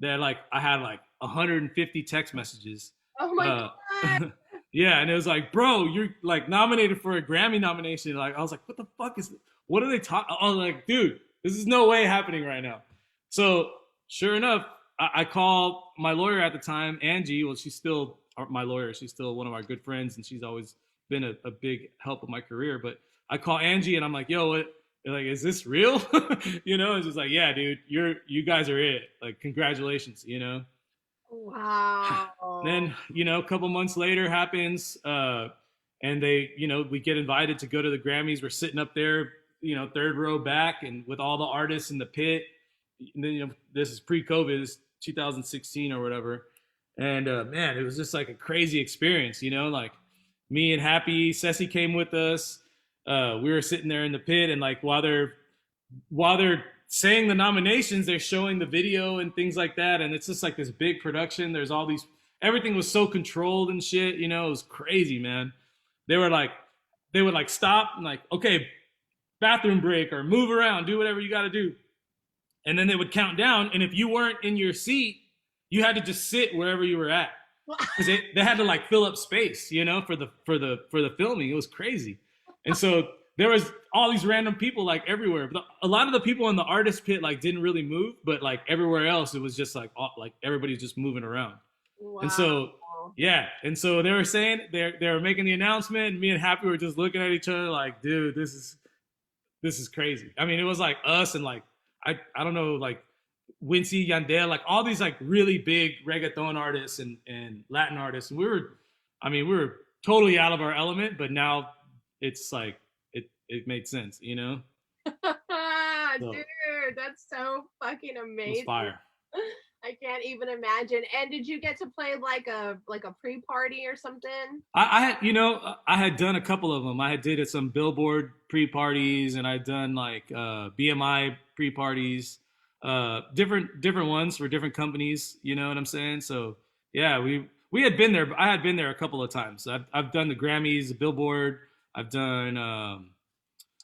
that like I had like 150 text messages. Oh my God. Yeah, and it was like, bro, you're like nominated for a Grammy nomination. Like I was like, what the fuck is this? What are they talking? I was like, dude, this is no way happening right now. So sure enough, I called my lawyer at the time, Angie. Well, she's still my lawyer. She's still one of our good friends, and she's always been a big help of my career. But I call Angie, and I'm like, yo, what? They're like, is this real? You know, it's just like, yeah, dude, you guys are it. Like, congratulations, you know? Wow. Then, you know, a couple months later happens, and they, you know, we get invited to go to the Grammys. We're sitting up there, you know, 3rd row back, and with all the artists in the pit. And then, you know, this is pre-COVID, this 2016 or whatever. And man, it was just like a crazy experience, you know, like me and Happy, Ceci came with us. We were sitting there in the pit, and like while they're saying the nominations, they're showing the video and things like that, and it's just like this big production. There's all these, everything was so controlled and shit, you know. It was crazy, man. They would like stop and like, okay, bathroom break, or move around, do whatever you got to do, and then they would count down. And if you weren't in your seat, you had to just sit wherever you were at, because they had to like fill up space, you know, for the filming. It was crazy. And so there was all these random people like everywhere. But a lot of the people in the artist pit like didn't really move, but like everywhere else, it was just like everybody's just moving around. Wow. And so yeah, and so they were saying they were making the announcement, and me and Happy were just looking at each other like, dude, this is crazy. I mean, it was like us and like I don't know, like Wincy, Yandel, like all these like really big reggaeton artists and Latin artists. And we were totally out of our element, but now it's like it made sense, you know? Dude, that's so fucking amazing. It was fire. I can't even imagine. And did you get to play like a pre-party or something? I had done a couple of them. I had did some Billboard pre-parties, and I'd done like BMI pre-parties, different ones for different companies. You know what I'm saying? So yeah, we had been there. I had been there a couple of times. I've done the Grammys, the Billboard. I've done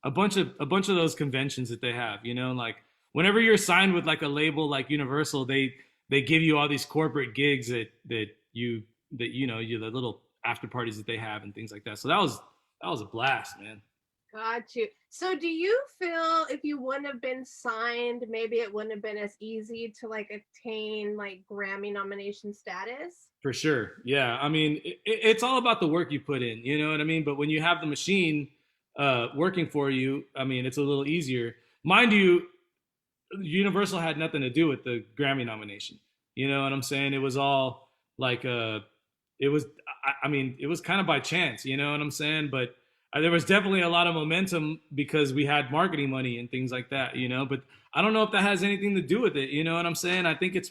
a bunch of those conventions that they have. You know, like whenever you're signed with like a label like Universal, they give you all these corporate gigs that you know, the little after parties that they have and things like that. So that was a blast, man. Got you. So do you feel if you wouldn't have been signed, maybe it wouldn't have been as easy to like attain like Grammy nomination status? For sure. Yeah. I mean, it's all about the work you put in, you know what I mean? But when you have the machine working for you, I mean, it's a little easier. Mind you, Universal had nothing to do with the Grammy nomination. You know what I'm saying? It was all like, it was kind of by chance, you know what I'm saying? But there was definitely a lot of momentum because we had marketing money and things like that, you know, but I don't know if that has anything to do with it. You know what I'm saying? I think it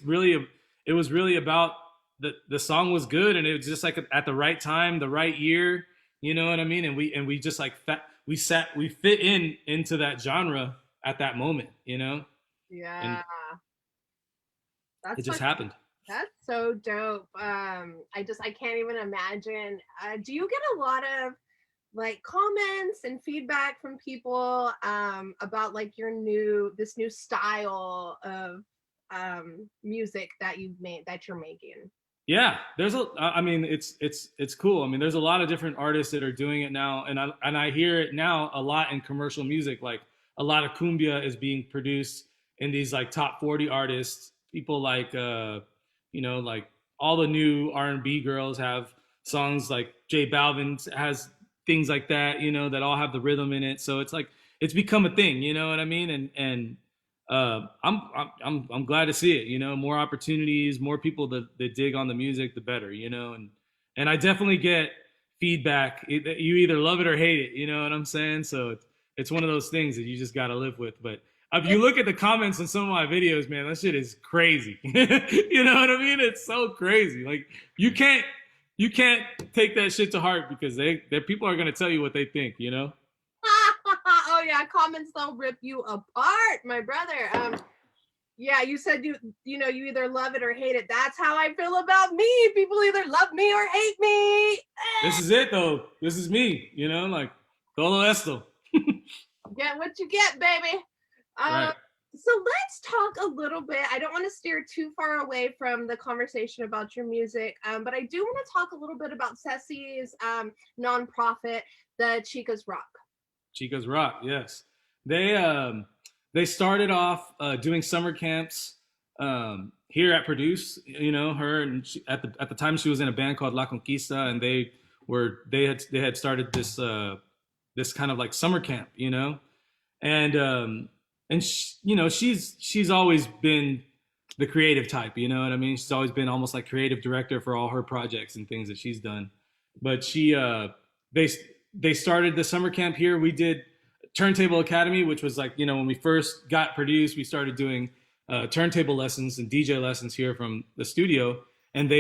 was really about the song was good, and it was just like at the right time, the right year, you know what I mean? And we just like we fit into that genre at that moment, you know? Yeah. It just happened. That's so dope. I can't even imagine. Do you get a lot of like comments and feedback from people about like this new style of music that you're making? Yeah, I mean, it's cool. I mean, there's a lot of different artists that are doing it now, and I hear it now a lot in commercial music. Like a lot of cumbia is being produced in these like top 40 artists. People like like all the new R&B girls have songs. Like J Balvin has things like that. That all have the rhythm in it. So it's like it's become a thing. You know what I mean? And I'm glad to see it. More opportunities, more people that dig on the music, the better. And I definitely get feedback. You either love it or hate it. You know what I'm saying? So it's one of those things that you just got to live with. But if you look at the comments on some of my videos, man, that shit is crazy. You know what I mean? It's so crazy. Like you can't take that shit to heart because people are gonna tell you what they think. Oh yeah, comments, they'll rip you apart, my brother. Yeah, you said you either love it or hate it. That's how I feel about me. People either love me or hate me. This is it though. This is me, like todo esto. Get what you get, baby. Right. So let's talk a little bit. I don't want to steer too far away from the conversation about your music, but I do want to talk a little bit about Ceci's nonprofit, the Chicas Rock. Chicas Rock, yes. They started off doing summer camps here at Produce. Her and at the time she was in a band called La Conquista, and they had started this this kind of like summer camp, and she's always been the creative type, you know what I mean? She's always been almost like creative director for all her projects and things that she's done. But they started the summer camp here. We did Turntable Academy, which was like, when we first got Produced, we started doing turntable lessons and DJ lessons here from the studio. And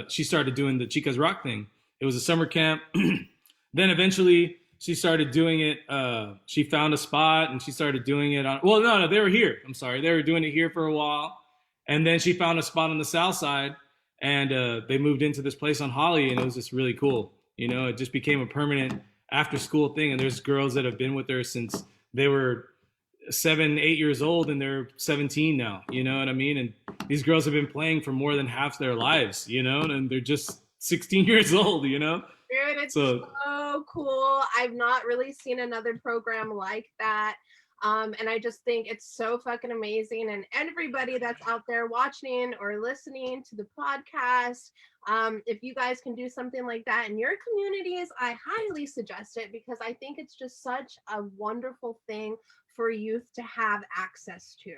she started doing the Chicas Rock thing. It was a summer camp. Then eventually she started doing it. She found a spot and she started doing it on, well, no, they were here. I'm sorry. They were doing it here for a while. And then she found a spot on the South Side and they moved into this place on Holly, and it was just really cool. It just became a permanent after school thing. And there's girls that have been with her since they were 7, 8 years old, and they're 17 now. You know what I mean? And these girls have been playing for more than half their lives, and they're just 16 years old, Dude, it's so cool. I've not really seen another program like that. And I just think it's so fucking amazing. And everybody that's out there watching or listening to the podcast, if you guys can do something like that in your communities, I highly suggest it, because I think it's just such a wonderful thing for youth to have access to.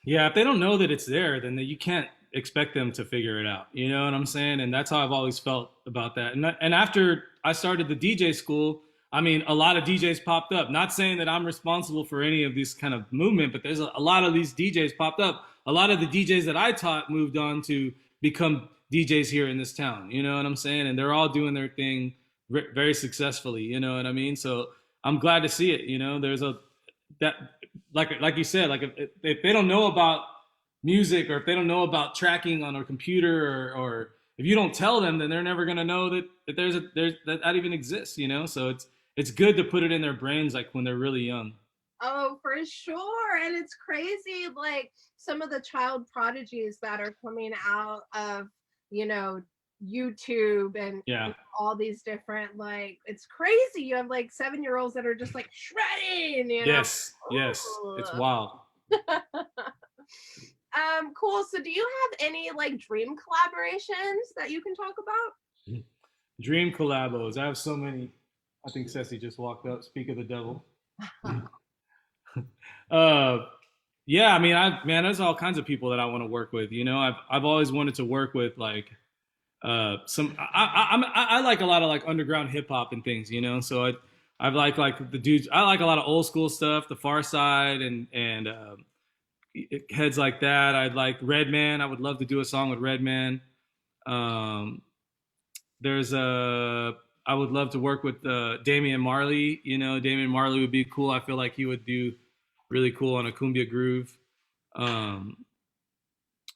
Yeah, if they don't know that it's there, then you can't expect them to figure it out. You know what I'm saying? And that's how I've always felt about that. And after I started the DJ school, I mean, a lot of DJs popped up. Not saying that I'm responsible for any of this kind of movement, but there's a lot of these DJs popped up. A lot of the DJs that I taught moved on to become DJs here in this town. You know what I'm saying? And they're all doing their thing very successfully. You know what I mean? So I'm glad to see it. There's like you said, like if they don't know about music, or if they don't know about tracking on a computer, or if you don't tell them, then they're never going to know that that even exists. So it's good to put it in their brains, like when they're really young. Oh, for sure. And it's crazy, like some of the child prodigies that are coming out of, YouTube and all these different, like, it's crazy. You have like 7-year-olds that are just like shredding, Yes, it's wild. Cool. So do you have any like dream collaborations that you can talk about? Dream collabos. I have so many. I think Ceci just walked up. Speak of the devil. Yeah, I mean, there's all kinds of people that I want to work with. I've always wanted to work with like I like a lot of like underground hip hop and things. So I like the dudes. I like a lot of old school stuff, the Far Side and heads like that. I'd like Redman. I would love to do a song with Redman. I would love to work with Damian Marley. Damian Marley would be cool. I feel like he would do really cool on a cumbia groove.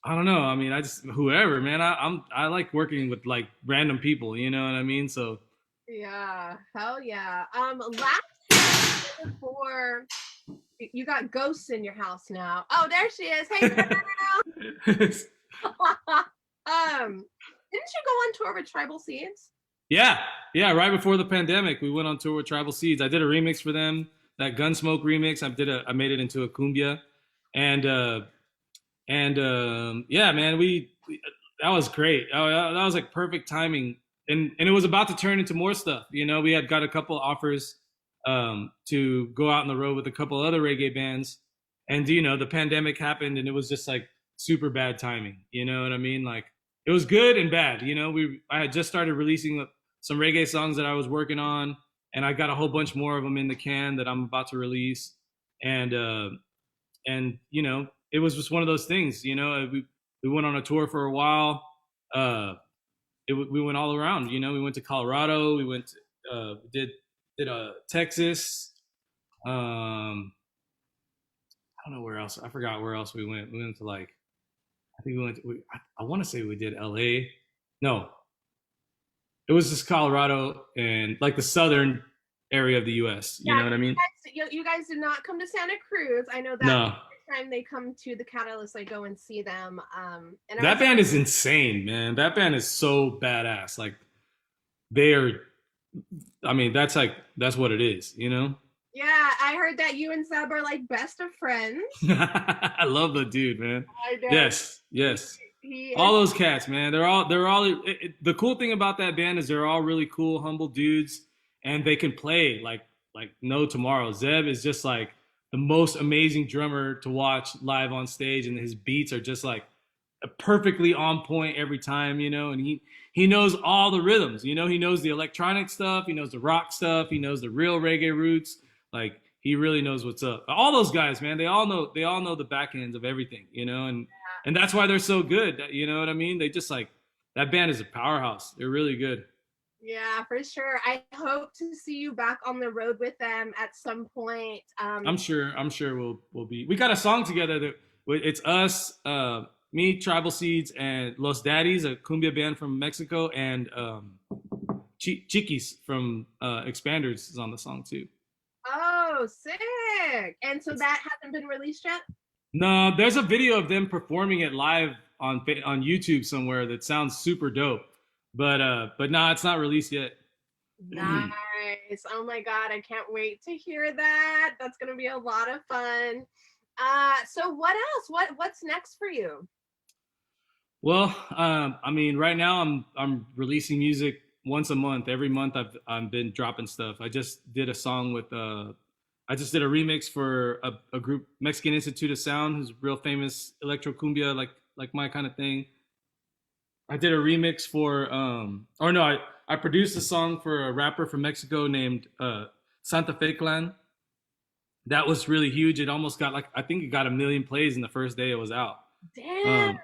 I don't know. I mean, whoever, man. I like working with like random people. You know what I mean? So Yeah, hell yeah. Last year before you got ghosts in your house now. Oh, there she is. Hey, girl. Didn't you go on tour with Tribal Seeds? Yeah, yeah. Right before the pandemic, we went on tour with Tribal Seeds. I did a remix for them, that Gunsmoke remix. I made it into a cumbia, and yeah, man, we that was great. That was like perfect timing, and it was about to turn into more stuff. You know, we had got a couple offers to go out on the road with a couple other reggae bands, and you know, the pandemic happened, and it was just like super bad timing. You know what I mean? Like it was good and bad. You know, I had just started releasing some reggae songs that I was working on, and I got a whole bunch more of them in the can that I'm about to release, and you know, it was just one of those things. You know, we went on a tour for a while. We went all around. You know, we went to Colorado. We went did Texas. I don't know where else. I forgot where else we went. We went to like, I think we went. I want to say we did L.A. No, it was just Colorado and like the southern area of the U.S. You Yeah, know what I mean? you guys did not come to Santa Cruz. I know that No, every time they come to the Catalyst, I go and see them. And that band is insane, man. That band is so badass. Like they are. I mean, that's what it is. You know. yeah, I heard that you and Zeb are like best of friends. I love the dude, man. I know. Yes, yes. He All those cats, man. They're all. The cool thing about that band is they're all really cool, humble dudes, and they can play like no tomorrow. Zeb is just like the most amazing drummer to watch live on stage, and his beats are just like perfectly on point every time, you know. And he knows all the rhythms, you know. He knows the electronic stuff, he knows the rock stuff, he knows the real reggae roots. Like he really knows what's up. All those guys, man, they all know the back ends of everything, you know. And that's why they're so good. You know what I mean? They just like that band is a powerhouse. They're really good. Yeah, for sure. I hope to see you back on the road with them at some point. I'm sure we'll be. We got a song together that it's us, me, Tribal Seeds, and Los Daddies, a cumbia band from Mexico, and Chiquis from Expanders is on the song too. Oh, sick. And so that hasn't been released yet? No, there's a video of them performing it live on YouTube somewhere that sounds super dope. But no, it's not released yet. Nice. Oh my God, I can't wait to hear that. That's gonna be a lot of fun. So what else? What's next for you? Well, I mean, right now I'm releasing music once a month. Every month I've been dropping stuff. I just did a song with I just did a remix for a group, Mexican Institute of Sound, who's real famous electro cumbia, like my kind of thing. I did a remix for or no, I produced a song for a rapper from Mexico named Santa Fe Clan. That was really huge. It almost got like, I think it got 1 million plays in the first day it was out. Damn.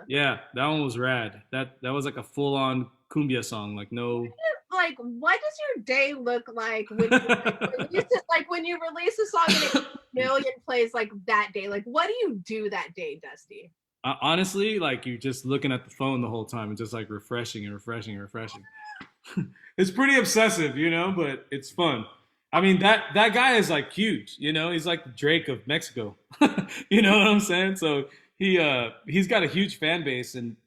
Yeah, that one was rad. That was like a full on cumbia song. Like no. Like, what does your day look like when you release it? Like when you release a song and it gets 1 million plays like that day? Like, what do you do that day, Dusty? Honestly, like you're just looking at the phone the whole time and just like refreshing and refreshing and refreshing. It's pretty obsessive, you know, but it's fun. I mean, that guy is like huge, you know. He's like the Drake of Mexico. You know what I'm saying? So he's got a huge fan base, and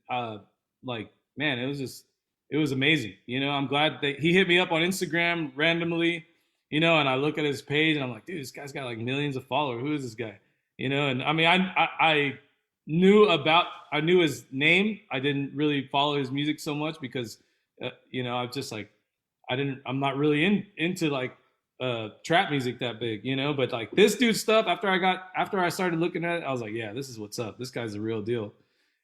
like man, it was amazing. You know, I'm glad that he hit me up on Instagram randomly, you know, and I look at his page and I'm like, dude, this guy's got like millions of followers. Who is this guy? You know, and I mean, I knew his name. I didn't really follow his music so much because you know, I'm just like I'm not really into like trap music that big, you know. But like this dude's stuff, after I started looking at it, I was like, yeah, this is what's up. This guy's the real deal.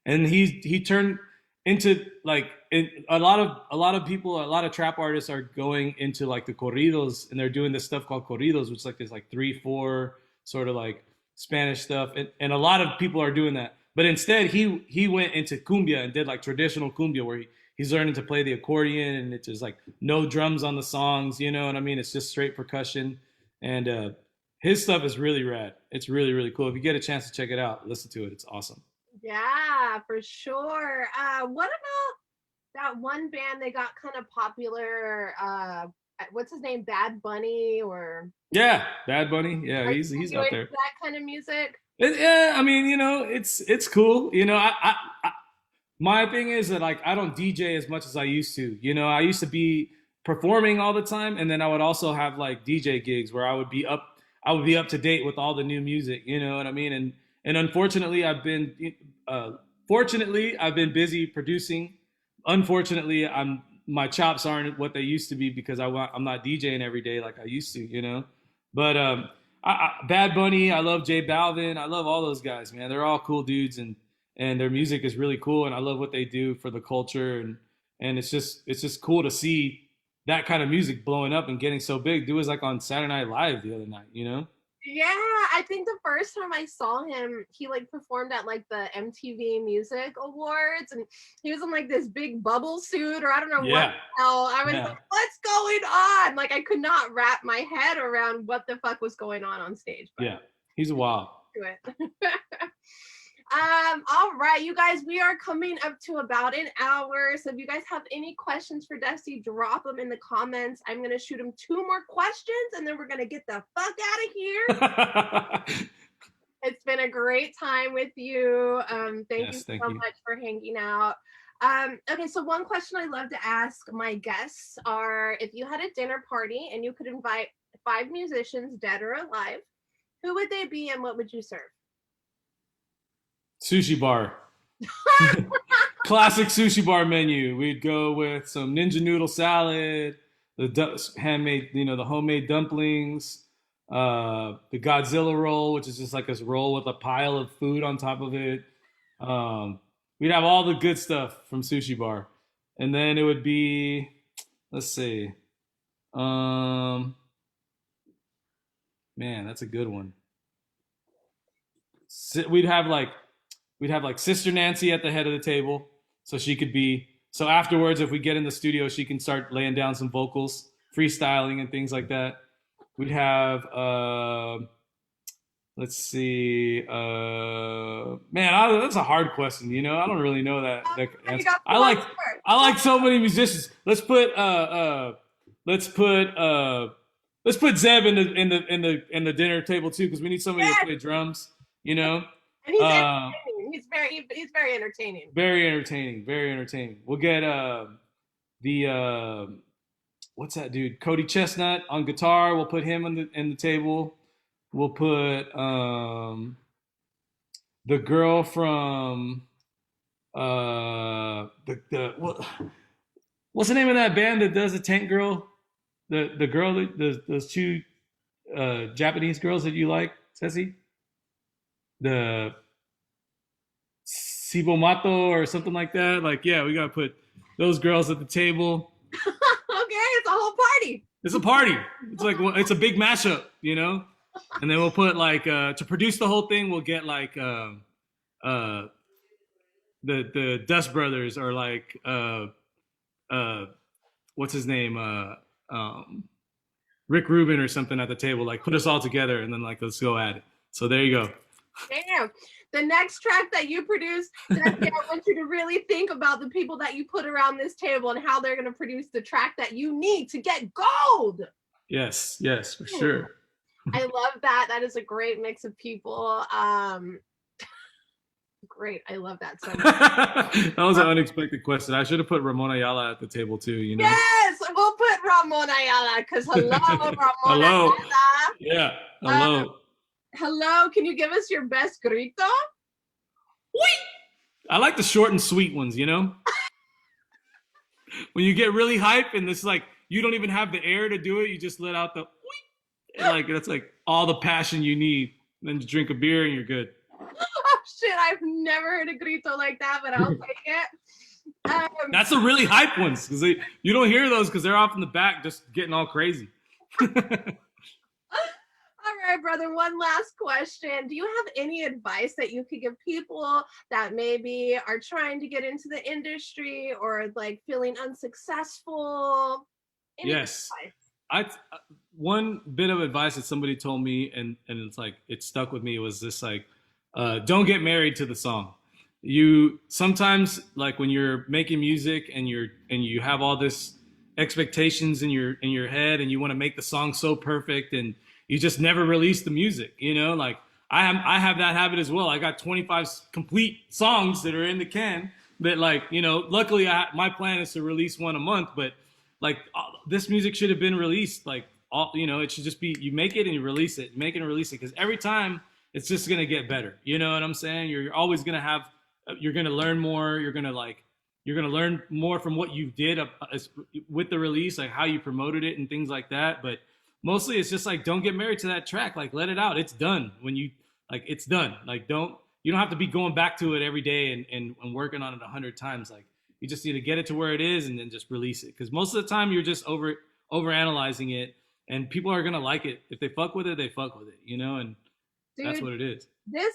And he turned into like a lot of people, a lot of trap artists are going into like the corridos, and they're doing this stuff called corridos, which is like this like 3/4 sort of like Spanish stuff, and a lot of people are doing that. But instead, he went into cumbia and did like traditional cumbia, where he's learning to play the accordion, and it's just like no drums on the songs, you know what I mean? It's just straight percussion, and his stuff is really rad. It's really really cool. If you get a chance to check it out, listen to it. It's awesome. Yeah, for sure. What about that one band, they got kind of popular. What's his name? Bad Bunny or Yeah, Bad Bunny. Yeah, are you he's out into there. that kind of music? Yeah, I mean, it's cool. My thing is that like I don't DJ as much as I used to. I used to be performing all the time, and then I would also have like DJ gigs where I would be up to date with all the new music. You know what I mean? And unfortunately, fortunately, I've been busy producing. Unfortunately, my chops aren't what they used to be because I'm not DJing every day like I used to. But Bad Bunny, I love J Balvin, I love all those guys, man. They're all cool dudes, and their music is really cool, and I love what they do for the culture, and it's just cool to see that kind of music blowing up and getting so big. Dude was like on Saturday Night Live the other night. Yeah, I think the first time I saw him, he like performed at like the MTV Music Awards, and he was in like this big bubble suit, or I don't know what Yeah, the hell. I was yeah, like, what's going on? Like I could not wrap my head around what the fuck was going on stage. But yeah. He's a wild. do it. All right, you guys, we are coming up to about an hour. So if you guys have any questions for Dusty, drop them in the comments. I'm gonna shoot him 2 more questions and then we're gonna get the fuck out of here. It's been a great time with you. Thank you so much for hanging out. Okay, so one question I love to ask my guests are, if you had a dinner party and you could invite 5 musicians, dead or alive, who would they be and what would you serve? Sushi bar. Classic sushi bar menu. We'd go with some ninja noodle salad, the handmade, the homemade dumplings, the Godzilla roll, which is just like this roll with a pile of food on top of it. We'd have all the good stuff from sushi bar, and then it would be, let's see, man, that's a good one. We'd have like Sister Nancy at the head of the table, so she could be. So afterwards, if we get in the studio, she can start laying down some vocals, freestyling, and things like that. We'd have, let's see, man, that's a hard question. I don't really know that. I like so many musicians. Let's put Zeb in the dinner table too, because we need somebody to play drums. And he's entertaining. He's very entertaining. Very entertaining. Very entertaining. We'll get what's that dude? Cody Chestnut on guitar. We'll put him in the table. We'll put the girl from what's the name of that band that does the Tank Girl? The girl, those 2 Japanese girls that you like, Ceci? The Sibomato or something like that. Like, yeah, we gotta put those girls at the table. Okay, it's a whole party. It's a party. It's like, it's a big mashup, And then we'll put like to produce the whole thing, we'll get like the Dust Brothers, or like what's his name? Rick Rubin or something at the table. Like, put us all together and then like, let's go at it. So there you go. Damn. The next track that you produce, I want you to really think about the people that you put around this table and how they're going to produce the track that you need to get gold. Yes, for sure. I love that. That is a great mix of people. Great. I love that so much. That was an unexpected question. I should have put Ramon Ayala at the table too, Yes, we'll put Ramon Ayala, because hello, Ramon Ayala. Yeah, hello. Hello, can you give us your best grito? I like the short and sweet ones, When you get really hype and it's like, you don't even have the air to do it, you just let out the like, that's like all the passion you need. Then you drink a beer and you're good. Oh shit, I've never heard a grito like that, but I'll take it. That's the really hype ones, because you don't hear those because they're off in the back just getting all crazy. All right, brother, one last question. Do you have any advice that you could give people that maybe are trying to get into the industry or like feeling unsuccessful? Yes. One bit of advice that somebody told me, and it's like, it stuck with me, was this like, don't get married to the song. you sometimes, like when you're making music and you have all this expectations in your head and you want to make the song so perfect and you just never release the music, you know, like I have that habit as well. I got 25 complete songs that are in the can that, like, you know, luckily my plan is to release one a month, but like this music should have been released, like, all, you know, it should just be, you make it and you release it, make it and release it, because every time it's just gonna get better, you know what I'm saying? You're always gonna have, you're gonna learn more, you're gonna learn more from what you did with the release, like how you promoted it and things like that. But mostly it's just like, don't get married to that track, like let it out, it's done. When you, like, it's done, like you don't have to be going back to it every day and working on it 100 times. Like, you just need to get it to where it is and then just release it, because most of the time you're just over analyzing it, and people are gonna like it. If they fuck with it, they fuck with it, you know, and Dude, that's what it is.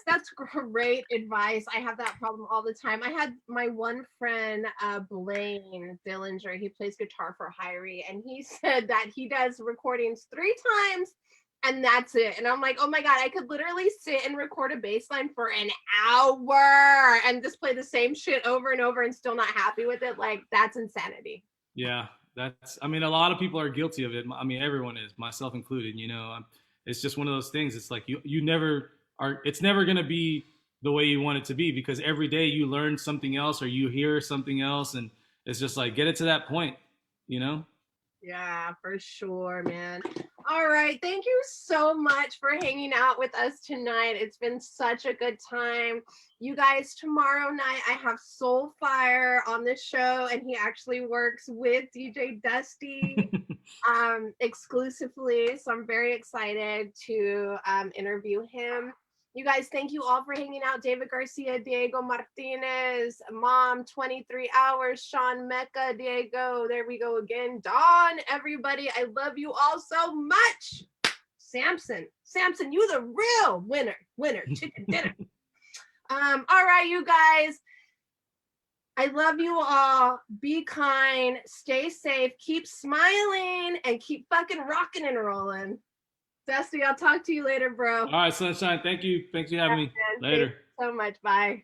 That's great advice. I have that problem all the time. I had my one friend, Blaine Dillinger, he plays guitar for Hyrie, and he said that he does recordings 3 times and that's it. And I'm like, oh my God, I could literally sit and record a bass line for an hour and just play the same shit over and over and still not happy with it. Like, that's insanity. Yeah, that's, I mean, a lot of people are guilty of it. I mean, everyone is, myself included, you know. It's just one of those things. It's like you never are, it's never going to be the way you want it to be, because every day you learn something else or you hear something else, and it's just like, get it to that point, you know? Yeah, for sure, man. All right. Thank you so much for hanging out with us tonight. It's been such a good time. You guys, tomorrow night I have Soulfire on the show, and he actually works with DJ Dusty exclusively. So I'm very excited to interview him. You guys, thank you all for hanging out. David Garcia, Diego Martinez, Mom, 23 Hours, Sean Mecca, Diego, there we go again. Dawn, everybody, I love you all so much. Samson, you the real winner, chicken dinner. All right, you guys, I love you all. Be kind, stay safe, keep smiling, and keep fucking rocking and rolling. Dusty, I'll talk to you later, bro. All right, Sunshine. Thank you. Thanks for having me. Later. Thank you so much. Bye.